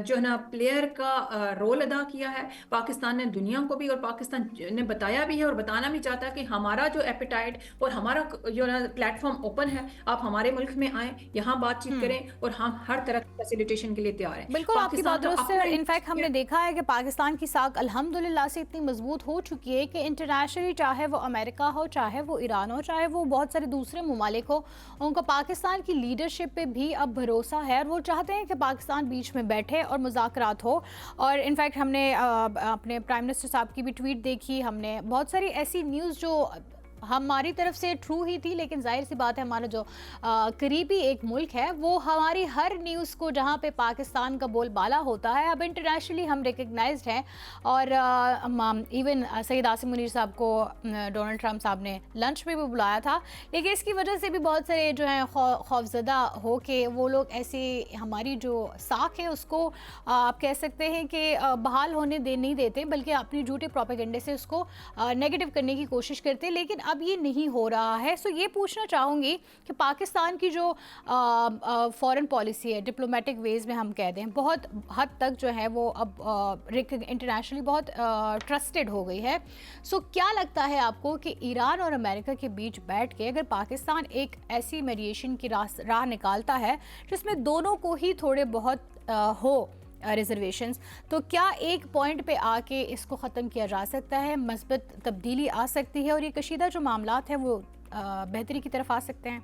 جو ہے نا پلیئر کا رول ادا کیا ہے. پاکستان نے دنیا کو بھی، اور پاکستان نے بتایا بھی ہے اور بتانا بھی چاہتا ہے کہ ہمارا جو ایپیٹائٹ اور ہمارا جو پلیٹ فارم اوپن ہے، آپ ہمارے ملک میں آئیں، یہاں بات چیت کریں، اور ہم ہر طرح کی فیسیلیٹیشن کے لیے تیار ہیں. بالکل آپ کی بات درست ہے. انفیکٹ ہم نے دیکھا ہے کہ پاکستان کی ساکھ الحمدللہ سے اتنی مضبوط ہو چکی ہے کہ انٹرنیشنلی، چاہے وہ امریکہ ہو، چاہے وہ ایران ہو، چاہے وہ بہت سارے دوسرے ممالک ہو، ان کو پاکستان کی لیڈرشپ پہ بھی اب بھروسہ ہے، اور وہ چاہتے ہیں کہ پاکستان بیچ میں بیٹھے اور مذاکرات ہو. اور انفیکٹ ہم نے اپنے پرائم منسٹر صاحب کی بھی ٹویٹ دیکھی، ہم نے بہت ساری ایسی نیوز جو ہماری طرف سے ٹرو ہی تھی، لیکن ظاہر سی بات ہے ہمارا جو قریبی ایک ملک ہے وہ ہماری ہر نیوز کو، جہاں پہ پاکستان کا بول بالا ہوتا ہے، اب انٹرنیشنلی ہم ریکگنائزڈ ہیں. اور ایون سید عاصم منیر صاحب کو ڈونلڈ ٹرمپ صاحب نے لنچ پہ بھی بلایا تھا، لیکن اس کی وجہ سے بھی بہت سارے جو ہیں خوفزدہ ہو کے وہ لوگ ایسے ہماری جو ساکھ ہے اس کو آپ کہہ سکتے ہیں کہ بحال ہونے نہیں دیتے، بلکہ اپنی جھوٹے پروپیگنڈے سے اس کو نیگیٹو کرنے کی کوشش کرتے. لیکن اب یہ نہیں ہو رہا ہے. سو یہ پوچھنا چاہوں گی کہ پاکستان کی جو فورن پالیسی ہے، ڈپلومیٹک ویز میں ہم کہہ دیں، بہت حد تک جو ہے وہ اب انٹرنیشنلی بہت ٹرسٹڈ ہو گئی ہے. سو کیا لگتا ہے آپ کو کہ ایران اور امریکہ کے بیچ بیٹھ کے اگر پاکستان ایک ایسی میڈیشن کی راہ نکالتا ہے جس میں دونوں کو ہی تھوڑے بہت ہو ریزرویشنز، تو کیا ایک پوائنٹ پہ آ کے اس کو ختم کیا جا سکتا ہے، مثبت تبدیلی آ سکتی ہے، اور یہ کشیدہ جو معاملات ہیں وہ بہتری کی طرف آ سکتے ہیں؟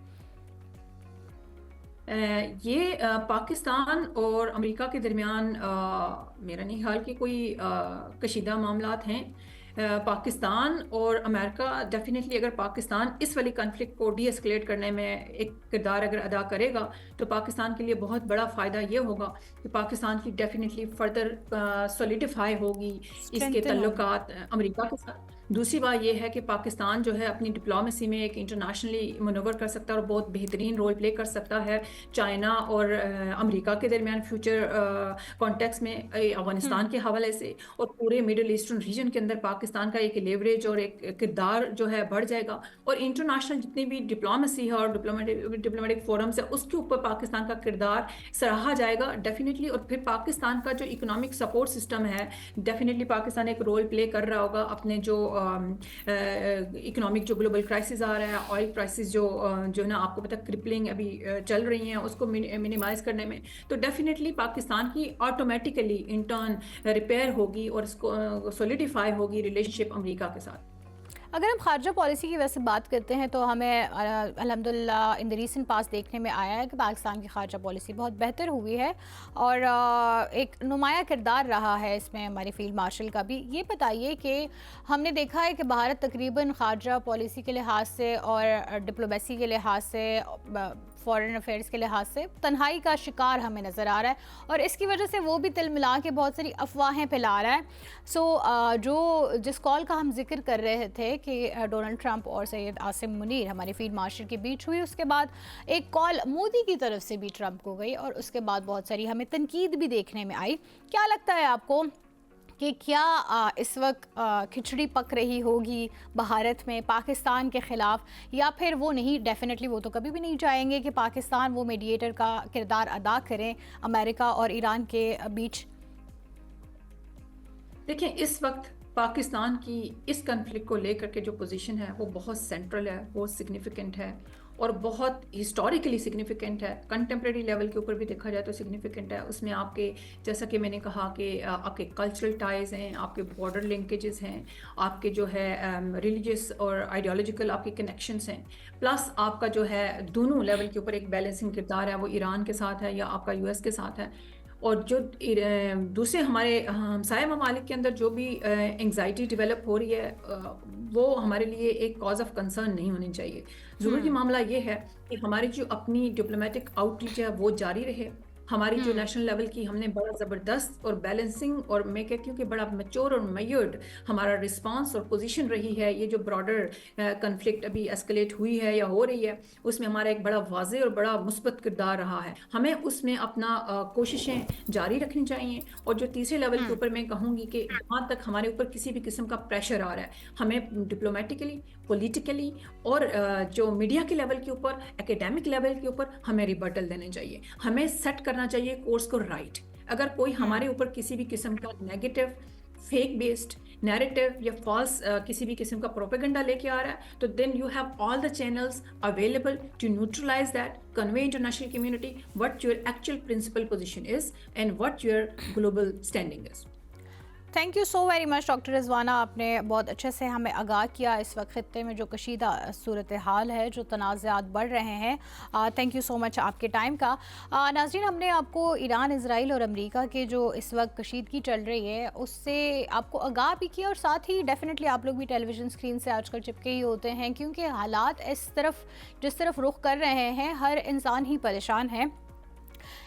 یہ پاکستان اور امریکہ کے درمیان میرا نہیں خیال کہ کوئی کشیدہ معاملات ہیں. پاکستان اور امریکہ ڈیفینیٹلی اگر پاکستان اس والی کنفلکٹ کو ڈی ایسکلیٹ کرنے میں ایک کردار اگر ادا کرے گا تو پاکستان کے لیے بہت بڑا فائدہ یہ ہوگا کہ پاکستان کی ڈیفینیٹلی فردر سولیڈیفائی ہوگی اس کے تعلقات امریکہ کے ساتھ. دوسری بات یہ ہے کہ پاکستان جو ہے اپنی ڈپلومیسی میں ایک انٹرنیشنلی منور کر سکتا ہے اور بہت بہترین رول پلے کر سکتا ہے چائنا اور امریکہ کے درمیان فیوچر کانٹیکس میں افغانستان کے حوالے سے, اور پورے مڈل ایسٹرن ریجن کے اندر پاکستان کا ایک لیوریج اور ایک کردار جو ہے بڑھ جائے گا. اور انٹرنیشنل جتنی بھی ڈپلومیسی ہے اور ڈپلومیٹک فورمز ہے اس کے اوپر پاکستان کا کردار سراہا جائے گا ڈیفینیٹلی. اور پھر پاکستان کا جو اکنامک سپورٹ سسٹم ہے ڈیفینیٹلی پاکستان ایک رول پلے کر رہا ہوگا اپنے جو اکنامک جو گلوبل کرائسس آ رہا ہے, آئل پرائسز جو ہے نا آپ کو پتہ کرپلنگ ابھی چل رہی ہیں, اس کو منیمائز کرنے میں تو ڈیفینیٹلی پاکستان کی آٹومیٹیکلی انٹرن ریپیئر ہوگی اور اس کو سولیڈیفائی ہوگی ریلیشن شپ امریکہ کے ساتھ. اگر ہم خارجہ پالیسی کی ویسے بات کرتے ہیں تو ہمیں الحمدللہ ان دی ریسنٹ پاس دیکھنے میں آیا ہے کہ پاکستان کی خارجہ پالیسی بہت بہتر ہوئی ہے اور ایک نمایاں کردار رہا ہے اس میں ہمارے فیلڈ مارشل کا بھی. یہ بتائیے کہ ہم نے دیکھا ہے کہ بھارت تقریباً خارجہ پالیسی کے لحاظ سے اور ڈپلومیسی کے لحاظ سے فارن افیئرس کے لحاظ سے تنہائی کا شکار ہمیں نظر آ رہا ہے اور اس کی وجہ سے وہ بھی تل ملا کے بہت ساری افواہیں پھیلا رہا ہے. جس کال کا ہم ذکر کر رہے تھے کہ ڈونلڈ ٹرمپ اور سید عاصم منیر ہمارے فیلڈ مارشل کے بیچ ہوئی, اس کے بعد ایک کال مودی کی طرف سے بھی ٹرمپ کو گئی اور اس کے بعد بہت ساری ہمیں تنقید بھی دیکھنے میں آئی. کیا لگتا ہے آپ کو کہ کیا اس وقت کھچڑی پک رہی ہوگی بھارت میں پاکستان کے خلاف, یا پھر وہ نہیں, ڈیفینیٹلی وہ تو کبھی بھی نہیں چاہیں گے کہ پاکستان وہ میڈیٹر کا کردار ادا کریں امریکہ اور ایران کے بیچ؟ دیکھیں اس وقت پاکستان کی اس کنفلکٹ کو لے کر کے جو پوزیشن ہے وہ بہت سینٹرل ہے, بہت سگنیفیکنٹ ہے اور بہت ہسٹوریکلی سگنیفیکنٹ ہے. کنٹمپریری لیول کے اوپر بھی دیکھا جائے تو سگنیفیکنٹ ہے. اس میں آپ کے جیسا کہ میں نے کہا کہ آپ کے کلچرل ٹائز ہیں, آپ کے بارڈر لنکیجز ہیں, آپ کے جو ہے ریلیجیس اور آئیڈیالوجیکل آپ کے کنیکشنز ہیں, پلس آپ کا جو ہے دونوں لیول کے اوپر ایک بیلنسنگ کردار ہے وہ ایران کے ساتھ ہے یا آپ کا یو ایس کے ساتھ ہے. اور جو دوسرے ہمارے ہمسائے ممالک کے اندر جو بھی انگزائٹی ڈیولپ ہو رہی ہے وہ ہمارے لیے ایک کاز آف کنسرن نہیں ہونی چاہیے. ضروری معاملہ یہ ہے کہ ہماری جو اپنی ڈپلومیٹک آؤٹ ریچ ہے وہ جاری رہے. ہماری جو نیشنل لیول کی ہم نے بڑا زبردست اور بیلنسنگ اور میں کہتی ہوں کہ بڑا میچور اور میورڈ ہمارا رسپانس اور پوزیشن رہی ہے. یہ جو براڈر کنفلکٹ ابھی ایسکلیٹ ہوئی ہے یا ہو رہی ہے اس میں ہمارا ایک بڑا واضح اور بڑا مثبت کردار رہا ہے. ہمیں اس میں اپنا کوششیں جاری رکھنی چاہیے. اور جو تیسرے لیول کے اوپر میں کہوں گی کہ جہاں تک ہمارے اوپر کسی بھی قسم کا پریشر آ رہا ہے ہمیں ڈپلومیٹکلی, پولیٹیکلی اور جو میڈیا کے لیول کے اوپر, اکیڈیمک لیول کے اوپر ہمیں ریبرٹل دینے چاہیے. ہمیں سیٹ کرنا چاہیے کورس کو رائٹ. اگر کوئی ہمارے اوپر کسی بھی قسم کا نیگیٹو, فیک بیسڈ نیریٹو یا فالس کسی بھی قسم کا پروپیگنڈا لے کے آ رہا ہے تو then you have all the channels available to neutralise that, convey international community what your actual principal position is and what your global standing is. Thank you so very much doctor Rizwana, آپ نے بہت اچھے سے ہمیں آگاہ کیا اس وقت خطے میں جو کشیدہ صورتحال ہے, جو تنازعات بڑھ رہے ہیں. تھینک یو سو مچ آپ کے ٹائم کا. ناظرین, ہم نے آپ کو ایران, اسرائیل اور امریکہ کے جو اس وقت کشیدگی چل رہی ہے اس سے آپ کو آگاہ بھی کیا, اور ساتھ ہی ڈیفینیٹلی آپ لوگ بھی ٹیلی ویژن اسکرین سے آج کل چپکے ہی ہوتے ہیں کیونکہ حالات جس طرف رخ کر رہے ہیں ہر انسان ہی پریشان ہے.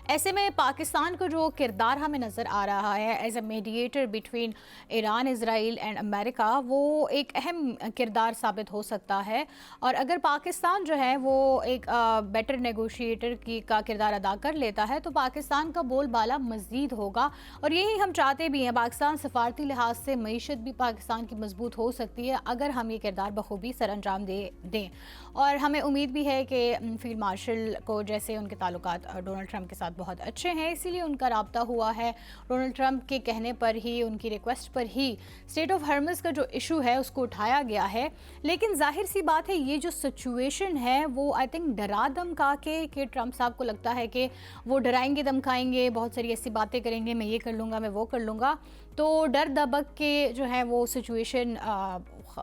ایسے میں پاکستان کو جو کردار ہمیں نظر آ رہا ہے as a mediator between Iran, Israel and America, وہ ایک اہم کردار ثابت ہو سکتا ہے. اور اگر پاکستان جو ہے وہ ایک بیٹر نیگوشیٹر کا کردار ادا کر لیتا ہے تو پاکستان کا بول بالا مزید ہوگا, اور یہی ہم چاہتے بھی ہیں. پاکستان سفارتی لحاظ سے معیشت بھی پاکستان کی مضبوط ہو سکتی ہے اگر ہم یہ کردار بخوبی سر انجام دیں. اور ہمیں امید بھی ہے کہ فیلڈ مارشل کو, جیسے ان کے تعلقات ڈونلڈ ٹرمپ کے ساتھ بہت اچھے ہیں, اسی لیے ان کا رابطہ ہوا ہے. ڈونلڈ ٹرمپ کے کہنے پر ہی, ان کی request per he state of Hormuz کا جو ایشو ہے اس کو اٹھایا گیا ہے. لیکن ظاہر سی بات ہے یہ جو سچویشن ہے وہ آئی تھنک ڈرا دھمکا کے, کہ ٹرمپ صاحب کو لگتا ہے کہ وہ ڈرائیں گے, دھمکائیں گے, بہت ساری ایسی باتیں کریں گے, میں یہ کر لوں گا, میں وہ کر لوں گا, تو ڈر دبک کے جو ہے وہ سچویشن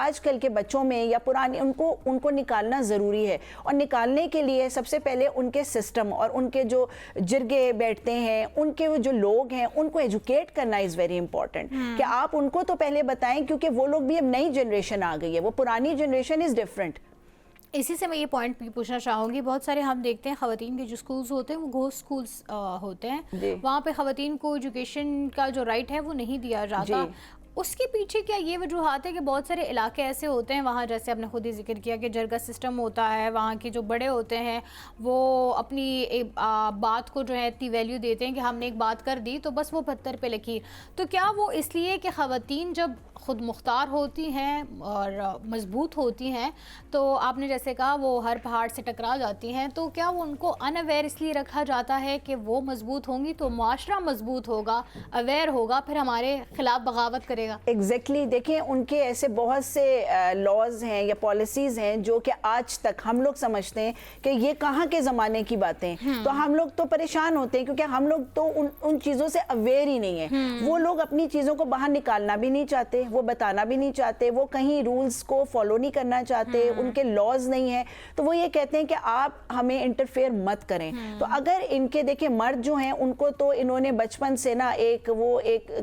آج کل کے بچوں میں یا پرانے ان کو نکالنا ضروری ہے. اور نکالنے کے لیے سب سے پہلے ان کے سسٹم اور ان کے جو جرگے بیٹھتے ہیں, ان کے جو لوگ ہیں, ان کو ایجوکیٹ کرنا از ویری امپورٹنٹ, کہ آپ ان کو تو پہلے بتائیں, کیونکہ وہ لوگ بھی اب نئی جنریشن آ گئی ہے, وہ پرانی جنریشن از ڈفرینٹ. اسی سے میں یہ پوائنٹ بھی پوچھنا چاہوں گی, بہت سارے ہم دیکھتے ہیں خواتین کے جو سکولز ہوتے ہیں وہ گھوسٹ سکولز ہوتے ہیں, وہاں پہ خواتین کو ایجوکیشن کا جو رائٹ ہے وہ نہیں دیا جاتا. اس کے پیچھے کیا یہ وجوہات ہے کہ بہت سارے علاقے ایسے ہوتے ہیں وہاں, جیسے آپ نے خود ہی ذکر کیا کہ جرگا سسٹم ہوتا ہے, وہاں کے جو بڑے ہوتے ہیں وہ اپنی بات کو جو ہے اتنی ویلیو دیتے ہیں کہ ہم نے ایک بات کر دی تو بس وہ پتھر پہ لکیر. تو کیا وہ اس لیے کہ خواتین جب خود مختار ہوتی ہیں اور مضبوط ہوتی ہیں تو آپ نے جیسے کہا وہ ہر پہاڑ سے ٹکرا جاتی ہیں, تو کیا وہ ان کو ان اویئر اس لیے رکھا جاتا ہے کہ وہ مضبوط ہوں گی تو معاشرہ مضبوط ہوگا, اویئر ہوگا, پھر ہمارے خلاف بغاوت کرے گا؟ ایگزیکٹلی. دیکھیں ان کے ایسے بہت سے لاز ہیں یا پالیسیز ہیں جو کہ آج تک ہم لوگ سمجھتے ہیں کہ یہ کہاں کے زمانے کی باتیں, تو ہم لوگ تو پریشان ہوتے ہیں کیونکہ ہم لوگ تو ان چیزوں سے اویئر ہی نہیں ہیں. وہ لوگ اپنی چیزوں کو باہر نکالنا بھی نہیں چاہتے, وہ بتانا بھی نہیں چاہتے, وہ کہیں رولز کو فالو نہیں کرنا چاہتے, ان کے لاز نہیں ہیں, تو وہ یہ کہتے ہیں کہ آپ ہمیں انٹرفیئر مت کریں. تو اگر ان کے دیکھیں مرد جو ہیں ان کو تو انہوں نے بچپن سے نا ایک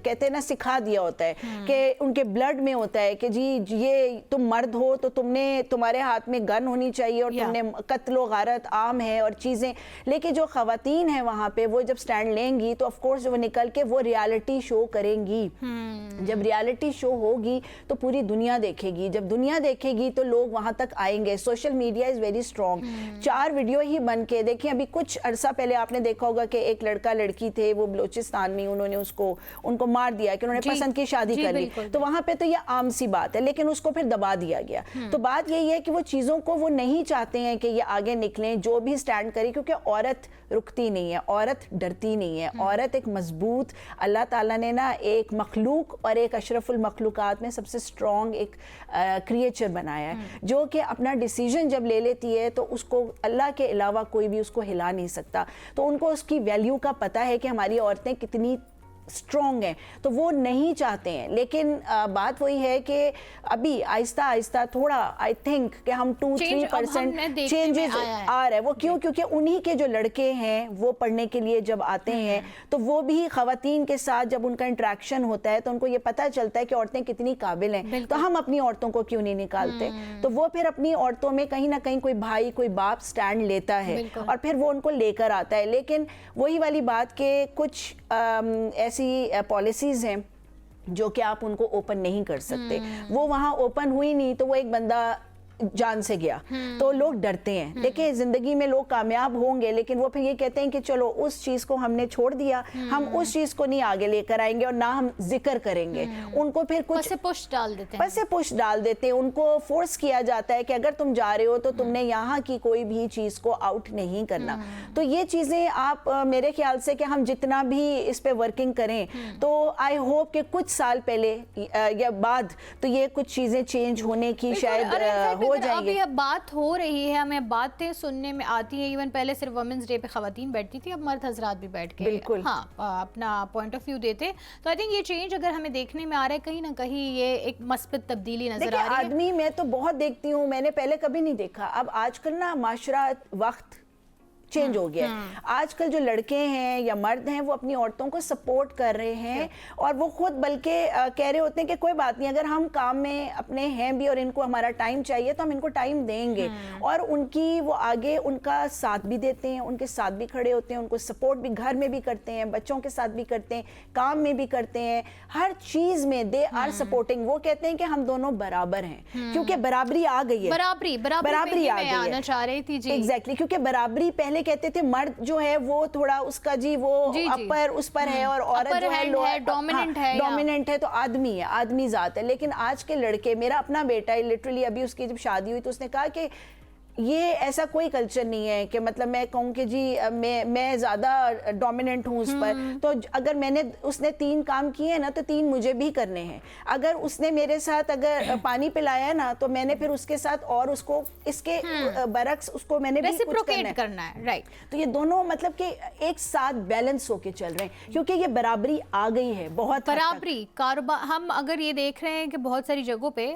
کہتے ہیں نا سکھا دیا ہوتا ہے کہ ان کے بلڈ میں ہوتا ہے کہ جی یہ تم مرد ہو تو تمہارے ہاتھ میں گن ہونی چاہیے اور تم نے قتل و غارت عام ہے اور چیزیں. لیکن جو خواتین ہیں وہاں پہ وہ جب سٹینڈ لیں گی تو آف کورس وہ نکل کے وہ ریالٹی شو کریں گی. جب ریالٹی شو ہوگی تو پوری دنیا دیکھے گی, جب دنیا دیکھے گی تو لوگ وہاں تک آئیں گے. Social media is very strong. 4 video ہی بن کے دیکھیں, ابھی کچھ عرصہ پہلے آپ نے دیکھا ہوگا کہ ایک لڑکا لڑکی تھے وہ بلوچستان میں, انہوں نے ان کو مار دیا کہ انہوں نے پسند کی شادی کر لی, تو وہاں پہ تو یہ عام سی بات ہے, لیکن اس کو پھر دبا دیا گیا. تو بات یہی ہے کہ وہ چیزوں کو وہ نہیں چاہتے ہیں کہ یہ آگے نکلیں, جو بھی سٹینڈ کرے, کیونکہ عورت رکتی نہیں ہے, عورت ڈرتی نہیں ہے. عورت ایک مضبوط, اللہ تعالیٰ نے نا ایک مخلوق اور ایک اشرف المخلوقات میں سب سے اسٹرانگ ایک کریچر بنایا ہے, جو کہ اپنا ڈیسیجن جب لے لیتی ہے تو اس کو اللہ کے علاوہ کوئی بھی اس کو ہلا نہیں سکتا. تو ان کو اس کی ویلیو کا پتہ ہے کہ ہماری عورتیں کتنی اسٹرانگ ہیں, تو وہ نہیں چاہتے ہیں. لیکن بات وہی ہے کہ ابھی آہستہ آہستہ تھوڑا آئی تھنک کہ ہم 2-3% چینجز آ رہا ہے. وہ کیونکہ انہی کے جو لڑکے ہیں وہ پڑھنے کے لیے جب آتے ہیں تو وہ بھی خواتین کے ساتھ جب ان کا انٹریکشن ہوتا ہے تو ان کو یہ پتہ چلتا ہے کہ عورتیں کتنی قابل ہیں, تو ہم اپنی عورتوں کو کیوں نہیں نکالتے. تو وہ پھر اپنی عورتوں میں کہیں نہ کہیں کوئی بھائی کوئی باپ سٹینڈ لیتا ہے اور پھر وہ ان کو لے کر آتا ہے. لیکن وہی والی بات کہ کچھ ایسی پالیسیز ہیں جو کہ آپ ان کو اوپن نہیں کر سکتے. وہ وہاں اوپن ہوئی نہیں تو وہ ایک بندہ جان سے گیا تو لوگ ڈرتے ہیں. دیکھیں زندگی میں لوگ کامیاب ہوں گے لیکن وہ پھر یہ کہتے ہیں کہ چلو اس چیز کو ہم نے چھوڑ دیا, ہم اس چیز کو نہیں آگے لے کر آئیں گے اور نہ ہم ذکر کریں گے. ان کو پھر کچھ پش ڈال دیتے ہیں, ان کو فورس کیا جاتا ہے کہ اگر تم جا رہے ہو تو تم نے یہاں کی کوئی بھی چیز کو آؤٹ نہیں کرنا. تو یہ چیزیں آپ میرے خیال سے کہ ہم جتنا بھی اس پہ ورکنگ کریں تو آئی ہوپ کہ کچھ سال پہلے یا بعد تو یہ کچھ چیزیں چینج ہونے کی شاید ہو جائیں گے. ابھی اب بات ہو رہی ہے, ہمیں باتیں سننے میں آتی ہیں, ایون پہلے صرف وومنز ڈے پہ خواتین بیٹھتی تھی, اب مرد حضرات بھی بیٹھ کے اپنا پوائنٹ آف ویو دیتے. تو آئی تھنک یہ چینج اگر ہمیں دیکھنے میں آ رہا ہے کہیں نہ کہیں یہ ایک مثبت تبدیلی نظر آ رہی ہے. آدمی میں تو بہت دیکھتی ہوں, میں نے پہلے کبھی نہیں دیکھا, اب آج کل نا معاشرہ وقت چینج ہو گیا ہے. آج کل جو لڑکے ہیں یا مرد ہیں وہ اپنی عورتوں کو سپورٹ کر رہے ہیں اور وہ خود بلکہ کہہ رہے ہوتے ہیں کہ کوئی بات نہیں, اگر ہم کام میں اپنے ہیں بھی اور ان کو ہمارا ٹائم چاہیے تو ہم ان کو ٹائم دیں گے. اور ان کی وہ آگے ان کا ساتھ بھی دیتے ہیں, ان کے ساتھ بھی کھڑے ہوتے ہیں, ان کو سپورٹ بھی گھر میں بھی کرتے ہیں, بچوں کے ساتھ بھی کرتے ہیں, کام میں بھی کرتے ہیں, ہر چیز میں دے آر سپورٹنگ. وہ کہتے ہیں کہ ہم دونوں برابر ہیں کیونکہ برابری آ گئی ہے, برابری آ گئی ہے. ایگزیکٹلی, کیونکہ برابری پہلے کہتے تھے مرد جو ہے وہ تھوڑا اس کا وہ اپر اس پر ہے اور عورت جو ہے ڈومیننٹ ہے, تو آدمی ہے, آدمی ذات ہے. لیکن آج کے لڑکے, میرا اپنا بیٹا ہے لٹرلی ابھی اس کی جب شادی ہوئی تو اس نے کہا کہ یہ ایسا کوئی کلچر نہیں ہے کہ مطلب میں کہوں کہ جی میں زیادہ ڈومیننٹ ہوں اس پر، تو اگر اس نے 3 کام کیے نا تو 3 مجھے بھی کرنے ہیں. اگر اس نے میرے ساتھ اگر پانی پلایا نا تو میں نے پھر اس کے ساتھ اور اس کو اس کے برعکس اس کو میں نے بھی کچھ کرنا ہے. رائٹ. تو یہ دونوں مطلب کہ ایک ساتھ بیلنس ہو کے چل رہے ہیں کیونکہ یہ برابری آ گئی ہے بہت برابری کاروبار. ہم اگر یہ دیکھ رہے ہیں کہ بہت ساری جگہوں پہ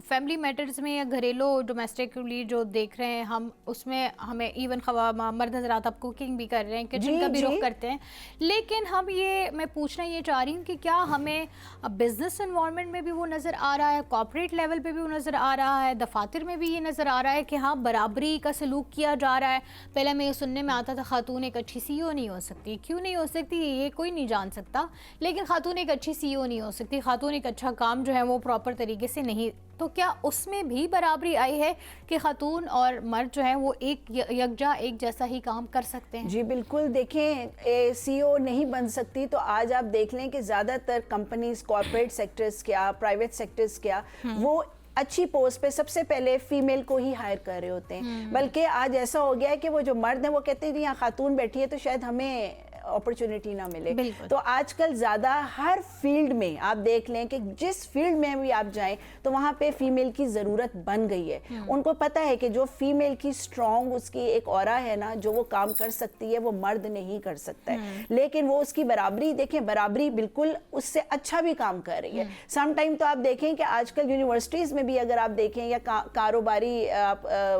فیملی میٹرز میں یا گھریلو ڈومیسٹکلی جو دیکھ رہے ہیں ہم اس میں ہمیں ایون مرد حضرات اب کوکنگ بھی کر رہے ہیں, کچن کا بھی رخ کرتے ہیں, لیکن ہم یہ میں پوچھنا یہ چاہ رہی ہوں کہ کیا ہمیں بزنس انوائرمنٹ میں بھی وہ نظر آ رہا ہے, کارپوریٹ لیول پہ بھی وہ نظر آ رہا ہے, دفاتر میں بھی یہ نظر آ رہا ہے کہ ہاں برابری کا سلوک کیا جا رہا ہے. پہلے میں یہ سننے میں آتا تھا خاتون ایک اچھی سی او نہیں ہو سکتی. کیوں نہیں ہو سکتی یہ کوئی نہیں جان سکتا, لیکن خاتون ایک اچھی سی او نہیں ہو سکتی, خاتون ایک اچھا کام جو ہے وہ پراپر طریقے سے نہیں. تو کیا اس میں بھی برابری آئی ہے کہ خاتون اور مرد جو ہیں وہ ایک یکجا ایک جیسا ہی کام کر سکتے ہیں؟ جی بالکل. دیکھیں سی او نہیں بن سکتی تو آج آپ دیکھ لیں کہ زیادہ تر کمپنیز کارپوریٹ سیکٹرز کیا پرائیویٹ سیکٹرز کیا وہ اچھی پوسٹ پہ سب سے پہلے فیمیل کو ہی ہائر کر رہے ہوتے ہیں. بلکہ آج ایسا ہو گیا ہے کہ وہ جو مرد ہیں وہ کہتے ہیں یہاں خاتون بیٹھی ہے تو شاید ہمیں اپرچونٹی نہ ملے. تو آج کل زیادہ ہر فیلڈ میں آپ دیکھ لیں کہ جس فیلڈ میں بھی آپ جائیں تو وہاں پہ فیمیل کی ضرورت بن گئی ہے. ان کو پتہ ہے کہ جو فیمیل کی سٹرونگ اس کی ایک اورا ہے نا جو وہ کام کر سکتی ہے وہ مرد نہیں کر سکتا ہے, لیکن وہ اس کی برابری دیکھیں برابری بالکل اس سے اچھا بھی کام کر رہی ہے. سم ٹائم تو آپ دیکھیں کہ آج کل یونیورسٹیز میں بھی اگر آپ دیکھیں یا کاروباری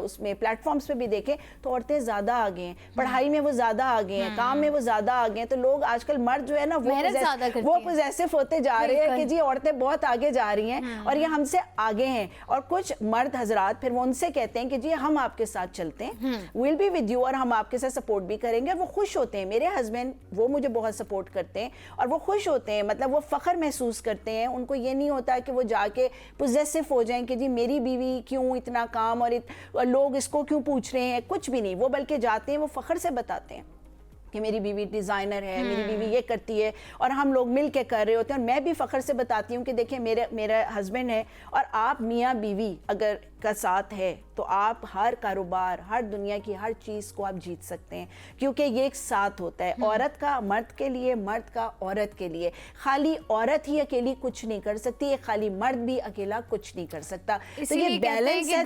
اس میں پلیٹ فارمز پہ بھی دیکھیں تو عورتیں زیادہ آگے ہیں, پڑھائی میں وہ زیادہ آگے ہیں, کام میں وہ زیادہ آگے ہیں. تو لوگ آج کل مرد جو ہے نا وہ پوزیسو ہوتے جا رہے ہیں کہ جی عورتیں بہت آگے جا رہی ہیں اور یہ ہم سے آگے ہیں. اور کچھ مرد حضرات پھر وہ ان سے کہتے ہیں کہ جی ہم آپ کے ساتھ چلتے ہیں, we'll be with you, اور ہم آپ کے ساتھ سپورٹ بھی کریں گے. وہ خوش ہوتے ہیں. میرے ہسبینڈ وہ مجھے بہت سپورٹ کرتے ہیں اور وہ خوش ہوتے ہیں, مطلب وہ فخر محسوس کرتے ہیں. ان کو یہ نہیں ہوتا کہ وہ جا کے پوزیسو ہو جائیں کہ جی میری بیوی کیوں اتنا کام اور لوگ اس کو کیوں پوچھ رہے ہیں. کچھ بھی نہیں, وہ بلکہ جاتے ہیں وہ فخر سے بتاتے ہیں کہ میری بیوی ڈیزائنر ہے, میری بیوی یہ کرتی ہے, اور ہم لوگ مل کے کر رہے ہوتے ہیں. اور میں بھی فخر سے بتاتی ہوں کہ دیکھیں میرا ہسبینڈ ہے اور آپ میاں بیوی اگر کا ساتھ ہے تو آپ ہر کاروبار ہر دنیا کی ہر چیز کو آپ جیت سکتے ہیں, کیونکہ یہ ایک ساتھ ہوتا ہے. عورت کا مرد کے لیے, مرد کا عورت کے لیے. خالی عورت ہی اکیلی کچھ نہیں کر سکتی, خالی مرد بھی اکیلا کچھ نہیں کر سکتا. تو یہ بیلنس ہے,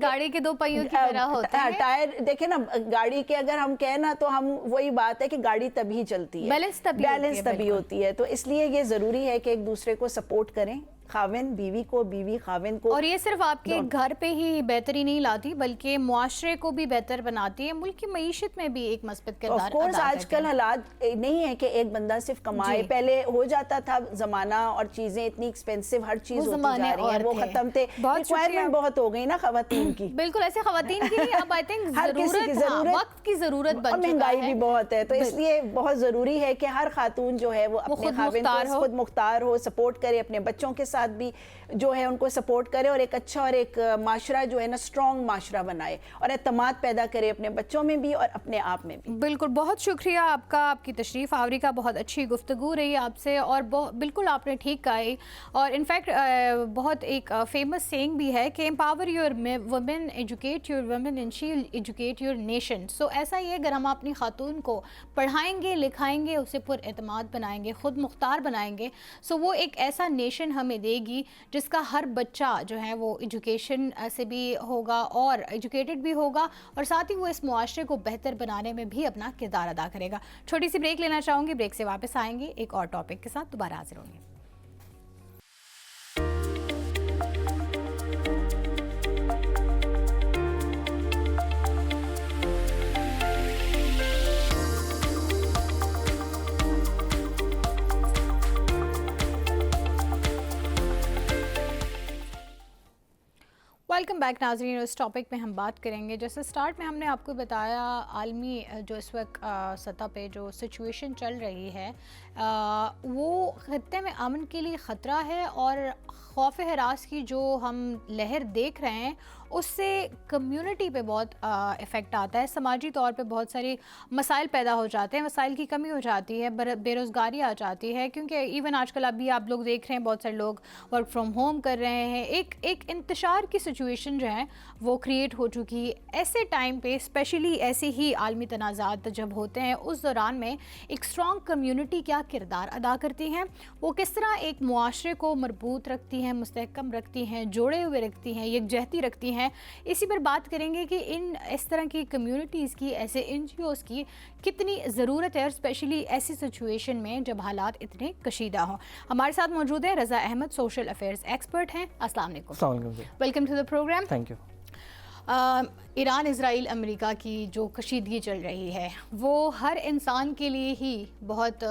گاڑی کے 2 پہیوں کی طرح ہوتا ہے. ٹائر دیکھیں نا, گاڑی کے اگر ہم کہیں نا تو ہم وہی بات ہے کہ گاڑی تبھی چلتی ہے, بیلنس تبھی ہوتی ہے. تو اس لیے یہ ضروری ہے کہ ایک دوسرے کو سپورٹ کریں, خاوند بیوی کو, بیوی خاوند کو. اور یہ صرف آپ کے گھر پہ ہی بہتری نہیں لاتی بلکہ معاشرے کو بھی بہتر بناتی ہے, ملک کی معیشت میں بھی ایک مثبت کردار ادا کرتی ہے. آج کل حالات نہیں ہے کہ ایک بندہ صرف کمائے. پہلے ہو جاتا تھا زمانہ اور چیزیں اتنی ایکسپینسو ہر چیز ہوتی جا رہی ہیں, وہ ختم تھے, ریکوائرمنٹ بہت ہو گئی نا خواتین کی. بالکل ایسے خواتین کی نہیں, اب آئی تھنک وقت کی ضرورت بن چکا ہے, اور مہنگائی بھی بہت ہے. تو اس لیے بہت ضروری ہے کہ ہر خاتون جو ہے وہ اپنے خاوند کو خود مختار ہو, سپورٹ کرے, اپنے بچوں کے ساتھ بھی جو ہے ان کو سپورٹ کرے اور ایک اچھا اور ایک معاشرہ جو ہے نا اسٹرانگ معاشرہ بنائے اور اعتماد پیدا کرے اپنے بچوں میں بھی اور اپنے آپ میں بھی. بالکل, بہت شکریہ آپ کا, آپ کی تشریف آوری کا. بہت اچھی گفتگو رہی آپ سے اور بالکل آپ نے ٹھیک کہا. اور انفیکٹ بہت ایک فیمس سینگ بھی ہے کہ empower your women, educate your women and she will educate your nation. So ایسا ہی ہے, اگر ہم اپنی خاتون کو پڑھائیں گے, لکھائیں گے, اسے پر اعتماد بنائیں گے, خود مختار بنائیں گے, سو وہ ایک ایسا نیشن ہمیں دے گی جس کا ہر بچہ جو ہے وہ ایجوکیشن سے بھی ہوگا اور ایجوکیٹڈ بھی ہوگا, اور ساتھ ہی وہ اس معاشرے کو بہتر بنانے میں بھی اپنا کردار ادا کرے گا. چھوٹی سی بریک لینا چاہوں گی, بریک سے واپس آئیں گے ایک اور ٹاپک کے ساتھ دوبارہ حاضر ہوں گے. ویلکم بیک ناظرین. اس ٹاپک میں ہم بات کریں گے, جیسے سٹارٹ میں ہم نے آپ کو بتایا عالمی جو اس وقت سطح پہ جو سچویشن چل رہی ہے وہ خطے میں امن کے لیے خطرہ ہے, اور خوف ہراس کی جو ہم لہر دیکھ رہے ہیں اس سے کمیونٹی پہ بہت افیکٹ آتا ہے، سماجی طور پہ بہت سارے مسائل پیدا ہو جاتے ہیں، وسائل کی کمی ہو جاتی ہے، بے روزگاری آ جاتی ہے، کیونکہ ایون آج کل ابھی آپ لوگ دیکھ رہے ہیں بہت سارے لوگ ورک فرام ہوم کر رہے ہیں، ایک انتشار کی سچویشن جو ہے وہ کریٹ ہو چکی ہے۔ ایسے ٹائم پہ اسپیشلی ایسے ہی عالمی تنازعات جب ہوتے ہیں، اس دوران میں ایک اسٹرانگ کمیونٹی کیا کردار ادا کرتی ہیں، وہ کس طرح ایک معاشرے کو مربوط رکھتی ہیں، مستحکم رکھتی ہیں، جوڑے ہوئے رکھتی ہیں، یکجہتی رکھتی ہیں، اسی پر بات کریں گے کہ اس طرح کی کمیونٹیز کی، ایسے NGOs کی کتنی ضرورت ہے، اور اسپیشلی ایسی سچویشن میں جب حالات اتنے کشیدہ ہوں۔ ہمارے ساتھ موجود ہیں Raza Ahmed, social affairs expert ہیں۔ السلام علیکم۔ السلام علیکم۔ Welcome to the program. Thank you. Iran Israel America کی جو کشیدگی چل رہی ہے وہ ہر انسان کے لیے ہی بہت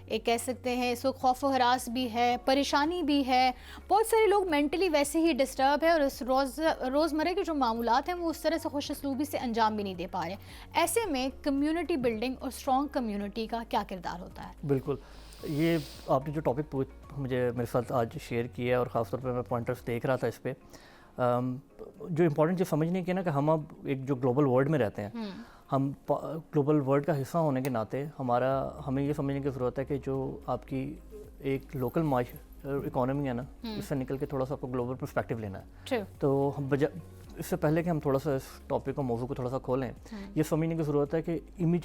ایک کہہ سکتے ہیں، اس وقت خوف و ہراس بھی ہے، پریشانی بھی ہے، بہت سارے لوگ مینٹلی ویسے ہی ڈسٹرب ہے، اور اس روزمرہ کے جو معمولات ہیں وہ اس طرح سے خوش اسلوبی سے انجام بھی نہیں دے پا رہے۔ ایسے میں کمیونٹی بلڈنگ اور اسٹرانگ کمیونٹی کا کیا کردار ہوتا ہے؟ بالکل، یہ آپ نے جو ٹاپک مجھے میرے ساتھ آج شیئر کیا ہے، اور خاص طور پہ میں پوائنٹرس دیکھ رہا تھا اس پہ، جو امپورٹنٹ چیز سمجھنے کی ہے نا کہ ہم اب ایک جو گلوبل ورلڈ میں رہتے ہیں، ہم گلوبل ورلڈ کا حصہ ہونے کے ناطے ہمیں یہ سمجھنے کی ضرورت ہے کہ جو آپ کی ایک لوکل اکانومی ہے نا، اس سے نکل کے تھوڑا سا آپ کو گلوبل پرسپیکٹیو لینا ہے۔ تو ہم اس سے پہلے کہ ہم تھوڑا سا اس ٹاپک کو، موضوع کو تھوڑا سا کھولیں، یہ سمجھنے کی ضرورت ہے کہ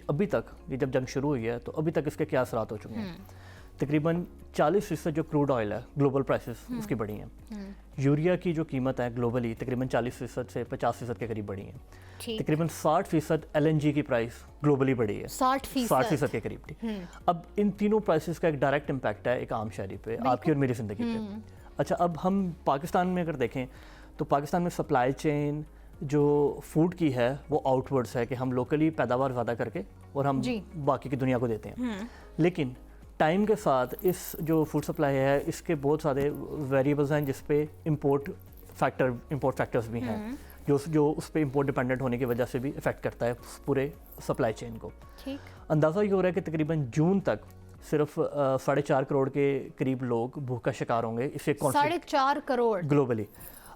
ابھی تک یہ جب جنگ شروع ہوئی ہے تو ابھی تک اس کے کیا اثرات ہو چکے ہیں۔ تقریباً 40% جو کروڈ آئل ہے، گلوبل پرائسز اس کی بڑھی ہیں۔ یوریا کی جو قیمت ہے گلوبلی تقریباً 40% سے 50% کے قریب بڑھی ہیں۔ تقریباً 60% LNG کی پرائس گلوبلی بڑھی ہے، 60% کے قریب تھی۔ اب ان تینوں پرائسز کا ایک ڈائریکٹ امپیکٹ ہے ایک عام شہری پہ، آپ کی اور میری زندگی پہ۔ اچھا، اب ہم پاکستان میں اگر دیکھیں تو پاکستان میں سپلائی چین جو فوڈ کی ہے وہ آؤٹ ورڈس ہے کہ ہم لوکلی پیداوار زیادہ کر کے اور ہم باقی کی دنیا کو دیتے ہیں، لیکن ٹائم کے ساتھ اس جو فوڈ سپلائی ہے اس کے بہت سارے ویریبلز ہیں جس پہ امپورٹ فیکٹرز بھی ہیں، جو اس پہ امپورٹ ڈپینڈنٹ ہونے کی وجہ سے بھی افیکٹ کرتا ہے پورے سپلائی چین کو۔ اندازہ یہ ہو رہا ہے کہ تقریباً جون تک صرف 4.5 کروڑ کے قریب لوگ بھوک کا شکار ہوں گے، اس سے 4.5 کروڑ گلوبلی۔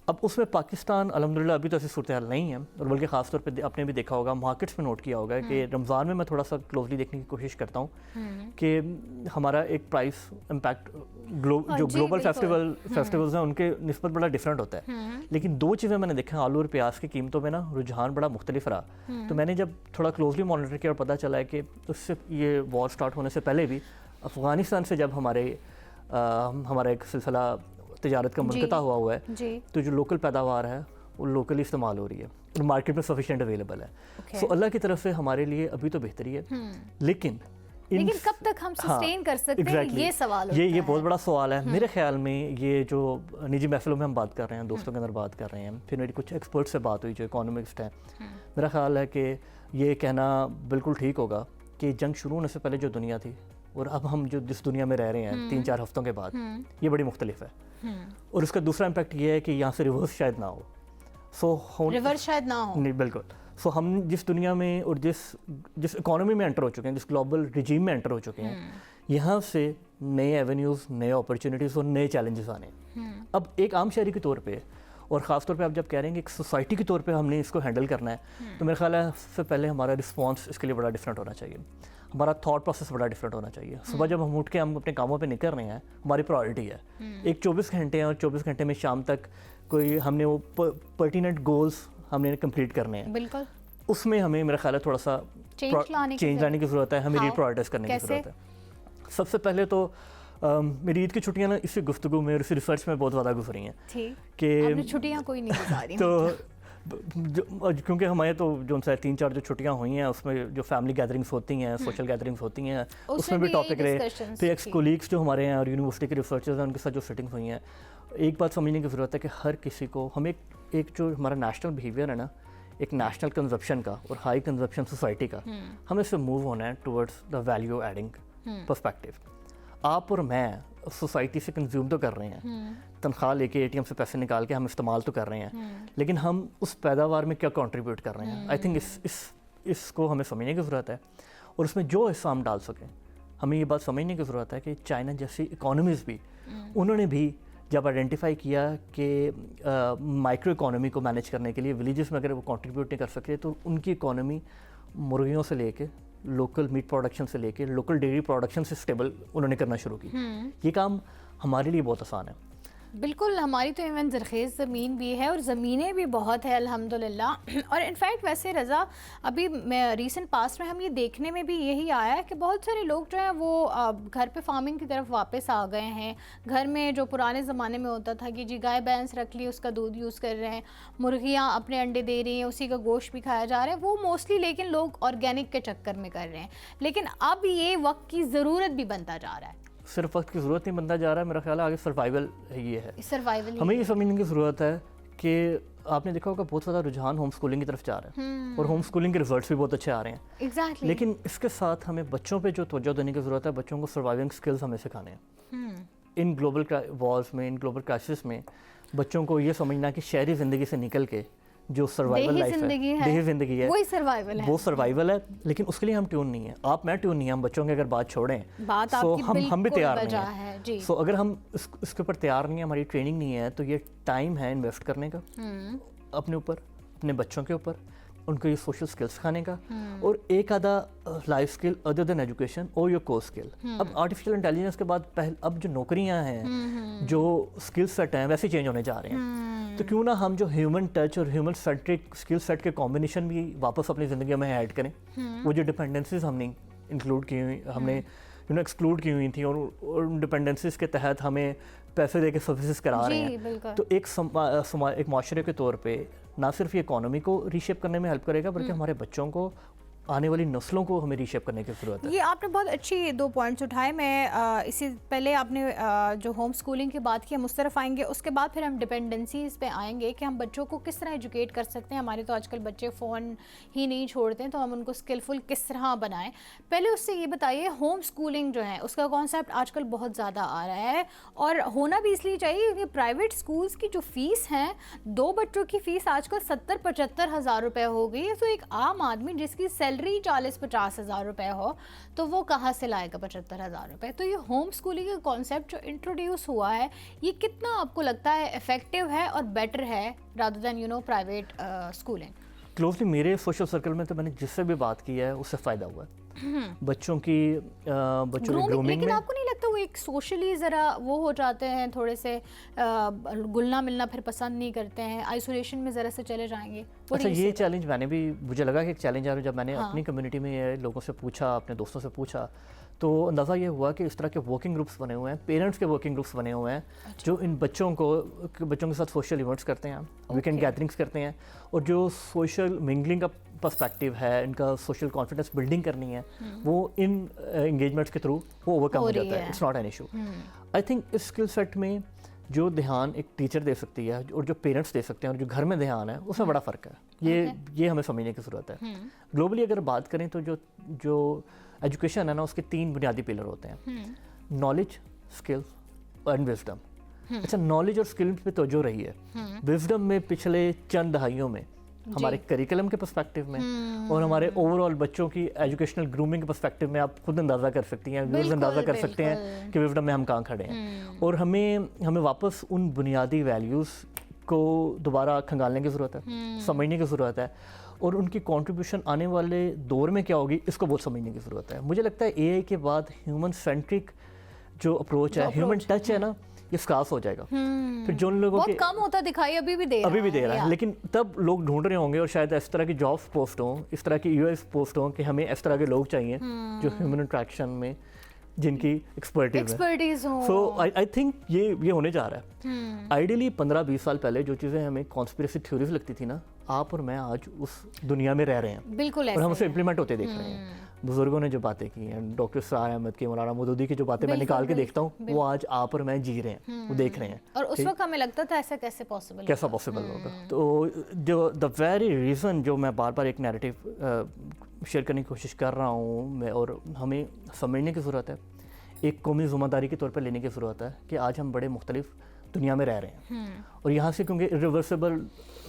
اب اس میں پاکستان الحمدللہ ابھی تو ایسی صورتحال نہیں ہے، اور بلکہ خاص طور پہ آپ نے بھی دیکھا ہوگا، مارکیٹس میں نوٹ کیا ہوگا کہ رمضان میں تھوڑا سا کلوزلی دیکھنے کی کوشش کرتا ہوں کہ ہمارا ایک پرائس امپیکٹ جو گلوبل فیسٹیولز ہیں ان کے نسبت بڑا ڈفرینٹ ہوتا ہے، لیکن دو چیزیں میں نے دیکھا، آلو اور پیاز کی قیمتوں میں نا رجحان بڑا مختلف رہا۔ تو میں نے جب تھوڑا کلوزلی مانیٹر کیا اور پتہ چلا ہے کہ اس سے یہ وار سٹارٹ ہونے سے پہلے بھی افغانستان سے جب ہمارا ایک سلسلہ تجارت کا منقطع ہوا ہے، تو جو لوکل پیداوار ہے وہ لوکلی استعمال ہو رہی ہے اور مارکیٹ میں سفیشینٹ اویلیبل ہے۔ سو اللہ کی طرف سے ہمارے لیے ابھی تو بہتری ہے، لیکن کب تک ہم سسٹین کر سکتے ہیں، یہ سوال ہوتا ہے۔ یہ بہت بڑا سوال ہے میرے خیال میں۔ یہ جو نجی محفلوں میں ہم بات کر رہے ہیں، دوستوں کے اندر بات کر رہے ہیں، پھر میری کچھ ایکسپرٹ سے بات ہوئی جو اکانومسٹ ہیں، میرا خیال ہے کہ یہ کہنا بالکل ٹھیک ہوگا کہ جنگ شروع ہونے سے پہلے جو دنیا تھی اور اب ہم جس دنیا میں رہ رہے ہیں 3-4 ہفتوں کے بعد، یہ بڑی مختلف ہے۔ اور اس کا دوسرا امپیکٹ یہ ہے کہ یہاں سے ریورس شاید نہ ہو، ریورس شاید نہ ہو، نہیں بالکل۔ سو ہم جس دنیا میں اور جس اکانومی میں انٹر ہو چکے ہیں، جس گلوبل رجیم میں انٹر ہو چکے ہیں، یہاں سے نئے ایونیوز، نئے اپرچونیٹیز اور نئے چیلنجز آنے ہیں۔ اب ایک عام شہری کے طور پہ، اور خاص طور پہ آپ جب کہہ رہے ہیں کہ ایک سوسائٹی کے طور پہ ہم نے اس کو ہینڈل کرنا ہے، تو میرا خیال ہے سب سے پہلے ہمارا رسپانس اس کے لیے بڑا ڈفرینٹ ہونا چاہیے، ہمارا تھاٹ پروسیس بڑا ڈفرینٹ ہونا چاہیے۔ صبح جب ہم اٹھ کے ہم اپنے کاموں پہ نکل رہے ہیں، ہماری پرائورٹی ہے ایک 24 گھنٹے ہیں، اور 24 گھنٹے میں شام تک ہم نے وہ پرٹیننٹ گولز ہم نے کمپلیٹ کرنے ہیں۔ بالکل، اس میں ہمیں میرا خیال ہے تھوڑا سا چینج لانے کی ضرورت ہے، ہمیں ری پرائورٹائز کرنے کی ضرورت ہے۔ سب سے پہلے تو میری عید کی چھٹیاں نا اسی گفتگو میں اور اسی ریسرچ میں بہت زیادہ گزری ہیں کہ چھٹیاں کوئی نہیں گزاری، تو کیونکہ ہمارے تو جو 3-4 جو چھٹیاں ہوئی ہیں اس میں جو فیملی گیدرنگس ہوتی ہیں، سوشل گیدرنگس ہوتی ہیں، اس میں بھی ٹاپک رہے۔ پھر ایکس کولیگس جو ہمارے ہیں اور یونیورسٹی کے ریسرچرز ہیں ان کے ساتھ جو سیٹنگس ہوئی ہیں، ایک بات سمجھنے کی ضرورت ہے کہ ہر کسی کو ہمیں ایک جو ہمارا نیشنل بیہیویئر ہے نا، ایک نیشنل کنزپشن کا اور ہائی کنزپشن سوسائٹی کا، ہمیں اس سے موو ہونا ہے towards the value adding perspective. آپ اور میں سوسائٹی سے کنزیوم تو کر رہے ہیں، تنخواہ لے کے ATM سے پیسے نکال کے ہم استعمال تو کر رہے ہیں، لیکن ہم اس پیداوار میں کیا کنٹریبیوٹ کر رہے ہیں؟ آئی تھنک اس کو ہمیں سمجھنے کی ضرورت ہے، اور اس میں جو حصہ ہم ڈال سکیں۔ ہمیں یہ بات سمجھنے کی ضرورت ہے کہ چائنا جیسی اکانومیز بھی، انہوں نے بھی جب آئیڈینٹیفائی کیا کہ مائکرو اکانومی کو مینیج کرنے کے لیے ولیجز میں اگر وہ کنٹریبیوٹ نہیں کر سکتے تو ان کی اکانومی مرغیوں سے لے کے لوکل میٹ پروڈکشن سے لے کے لوکل ڈیری پروڈکشن سے اسٹیبل انہوں نے کرنا شروع کی. یہ کام ہمارے لیے بہت آسان ہے. بالکل, ہماری تو ایون زرخیز زمین بھی ہے اور زمینیں بھی بہت ہے الحمدللہ. اور انفیکٹ ویسے رضا ابھی ریسنٹ پاسٹ میں ہم یہ دیکھنے میں بھی یہی آیا ہے کہ بہت سارے لوگ جو ہیں وہ گھر پہ فارمنگ کی طرف واپس آ گئے ہیں. گھر میں جو پرانے زمانے میں ہوتا تھا کہ جی گائے بھینس رکھ لی, اس کا دودھ یوز کر رہے ہیں, مرغیاں اپنے انڈے دے رہی ہیں, اسی کا گوشت بھی کھایا جا رہا ہے, وہ موسٹلی لیکن لوگ آرگینک کے چکر میں کر رہے ہیں. لیکن اب یہ وقت کی ضرورت بھی بنتا جا رہا ہے. صرف وقت کی ضرورت نہیں بنتا جا رہا ہے, میرا خیال ہے آگے سروائیول یہ ہے. سروائیول ہمیں یہ سمجھنے کی ضرورت ہے کہ آپ نے دیکھا ہوگا بہت زیادہ رجحان ہوم اسکولنگ کی طرف جا رہا ہے اور ہوم اسکولنگ کے ریزلٹس بھی بہت اچھے آ رہے ہیں. ایگزیکٹلی. لیکن اس کے ساتھ ہمیں بچوں پہ جو توجہ دینے کی ضرورت ہے, بچوں کو سروائیونگ اسکلز ہمیں سکھانے ہیں. ان گلوبل وارز میں, ان گلوبل کرائسس میں بچوں کو یہ سمجھنا کہ شہری زندگی سے نکل کے جو سروائیول لائف ہے, دیہی زندگی ہے, وہی سروائیول ہے, وہ سروائیول ہے. لیکن اس کے لیے ہم ٹیون نہیں ہیں, آپ میں ٹیون نہیں ہیں. ہم بچوں کے اگر بات چھوڑیں سو ہم بھی تیار نہیں ہیں. سو اگر ہم اس کے اوپر تیار نہیں ہیں, ہماری ٹریننگ نہیں ہے, تو یہ ٹائم ہے انویسٹ کرنے کا اپنے اوپر, اپنے بچوں کے اوپر, ان کو یہ سوشل اسکل سکھانے کا, اور ایک آدھا لائف اسکل ادر دین ایجوکیشن اور یور کور اسکل. اب آرٹیفیشیل انٹیلیجنس کے بعد اب جو نوکریاں ہیں, جو اسکل سیٹ ہیں ویسے چینج ہونے جا رہے ہیں. تو کیوں نہ ہم جو ہیومن ٹچ اور ہیومن سینٹرک اسکل سیٹ کے کمبینیشن بھی واپس اپنی زندگی میں ایڈ کریں. وہ جو ڈپینڈنسیز ہم نے انکلوڈ کی ہوئی, ہم نے ایکسکلوڈ کی ہوئی تھیں, اور ان ڈپینڈنسیز کے تحت ہمیں پیسے دے کے سروسز کرا رہے ہیں. تو ایک معاشرے کے طور پہ نہ صرف یہ اکانومی کو ریشیپ کرنے میں ہیلپ کرے گا, بلکہ ہمارے بچوں کو, آنے والی نسلوں کو ہمیں ریشیپ کرنے کی ضرورت ہے. یہ آپ نے بہت اچھی 2 پوائنٹس اٹھائے. میں اسی پہلے آپ نے جو ہوم اسکولنگ کی بات کی, ہم اس طرف آئیں گے. اس کے بعد پھر ہم ڈپینڈنسیز پہ آئیں گے کہ ہم بچوں کو کس طرح ایجوکیٹ کر سکتے ہیں. ہمارے تو آج کل بچے فون ہی نہیں چھوڑتے ہیں, تو ہم ان کو اسکلفل کس طرح بنائیں. پہلے اس سے یہ بتائیے, ہوم اسکولنگ جو ہے اس کا کانسیپٹ آج کل بہت زیادہ آ رہا ہے, اور ہونا بھی اس لیے چاہیے کیونکہ پرائیویٹ اسکولس کی جو فیس ہیں, 2 بچوں کی فیس آج کل 70-75 ہزار روپے ہو گئی ہے. تو ایک عام آدمی جس کی سیلری 40-50 ہزار روپے ہو, تو وہ کہاں سے لائے گا 75 ہزار روپے. تو یہ ہوم اسکولنگ کا کانسیپٹ جو انٹروڈیوس ہوا ہے, یہ کتنا آپ کو لگتا ہے افیکٹو ہے اور بیٹر ہے rather than private schooling? Closely میرے سوشل سرکل میں تو میں نے جس سے بھی بات کی ہے اس سے فائدہ ہوا ہے. بچوں کی گرومنگ. لیکن آپ کو نہیں لگتا وہ ایک سوشلی ذرا وہ ہو جاتے ہیں, تھوڑے سے گلنا ملنا پھر پسند نہیں کرتے ہیں, آئسولیشن میں ذرا سے چلے جائیں گے؟ اچھا, یہ چیلنج میں نے بھی, مجھے لگا کہ ایک چیلنج آ رہا ہے. جب میں نے اپنی کمیونٹی میں لوگوں سے پوچھا, اپنے دوستوں سے پوچھا, تو اندازہ یہ ہوا کہ اس طرح کے ورکنگ گروپس بنے ہوئے ہیں, پیرنٹس کے ورکنگ گروپس بنے ہوئے ہیں, جو ان بچوں کے ساتھ سوشل ایونٹس کرتے ہیں, ویکینڈ گیدرنگس کرتے ہیں, اور جو سوشل منگلنگ کا پرسپیکٹیو ہے, ان کا سوشل کانفیڈنس بلڈنگ کرنی ہے, وہ ان انگیجمنٹس کے تھرو وہ اوور کم ہو جاتا ہے. It's not an issue. I think اس اسکل سیٹ میں جو دھیان ایک ٹیچر دے سکتی ہے اور جو پیرنٹس دے سکتے ہیں, اور جو گھر میں دھیان ہے, اس میں بڑا فرق ہے. یہ ہمیں سمجھنے کی ضرورت ہے. گلوبلی اگر بات کریں تو جو ایجوکیشن ہے نا, اس کے 3 بنیادی پلر ہوتے ہیں: نالج, اسکل اینڈ وزڈم. اچھا, نالج اور اسکل پہ توجہ رہی ہے. وزڈم میں پچھلے چند دہائیوں میں ہمارے کریکلم کے پرسپیکٹیو میں اور ہمارے اوور آل بچوں کی ایجوکیشنل گرومنگ کے پرسپیکٹیو میں آپ خود اندازہ کر سکتی ہیں, ویورز اندازہ کر سکتے ہیں کہ وزڈم میں ہم کہاں کھڑے ہیں. اور ہمیں واپس ان بنیادی ویلیوز کو دوبارہ کھنگالنے کی ضرورت ہے, سمجھنے کی ضرورت ہے, اور ان کی کنٹریبیوشن آنے والے دور میں کیا ہوگی اس کو بہت سمجھنے کی ضرورت ہے. مجھے لگتا ہے اے آئی کے بعد ہیومن سینٹرک جو اپروچ ہے, ہیومن ٹچ ہے نا, یہ اسکاس ہو جائے گا. پھر جو لوگوں بہت کم ہوتا دکھائی ابھی بھی دے رہا ہے, لیکن تب لوگ ڈھونڈ رہے ہوں گے, اور شاید اس طرح کی جابس پوسٹ ہوں, اس طرح کی یو ایس پوسٹ ہوں کہ ہمیں اس طرح کے لوگ چاہیے جو ہیومن انٹریکشن میں جن کی expertise who. So I think یہ ہونے جا رہا ہے. آئیڈیلی 15-20 سال پہلے جو چیزیں ہمیں کانسپریسی تھیوریز لگتی تھی نا, آپ اور میں آج اس دنیا میں رہ رہے ہیں, بالکل, اور ہم اسے امپلیمنٹ ہوتے دیکھ رہے ہیں. بزرگوں نے جو باتیں کی ہیں, ڈاکٹر سرار احمد کی, مولانا مودودی کی جو باتیں میں نکال کے دیکھتا ہوں, وہ آج آپ اور میں جی رہے ہیں, وہ دیکھ رہے ہیں. اور اس وقت ہمیں لگتا تھا ایسا کیسے پاسبل ہوگا. تو جو دا ویری ریزن جو میں بار بار ایک نیریٹیو شیئر کرنے کی کوشش کر رہا ہوں میں, اور ہمیں سمجھنے کی ضرورت ہے, ایک قومی ذمہ داری کے طور پر لینے کی ضرورت ہے کہ آج ہم بڑے مختلف دنیا میں رہ رہے ہیں, اور یہاں سے کیونکہ ریورسیبل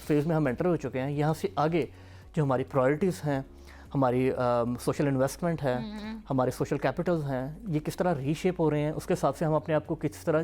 فیز میں ہم انٹر ہو چکے ہیں, یہاں سے آگے جو ہماری پرائرٹیز ہیں, ہماری سوشل انویسٹمنٹ ہے, ہمارے سوشل کیپٹلز ہیں, یہ کس طرح ری شیپ ہو رہے ہیں, اس کے حساب سے ہم اپنے آپ کو کس طرح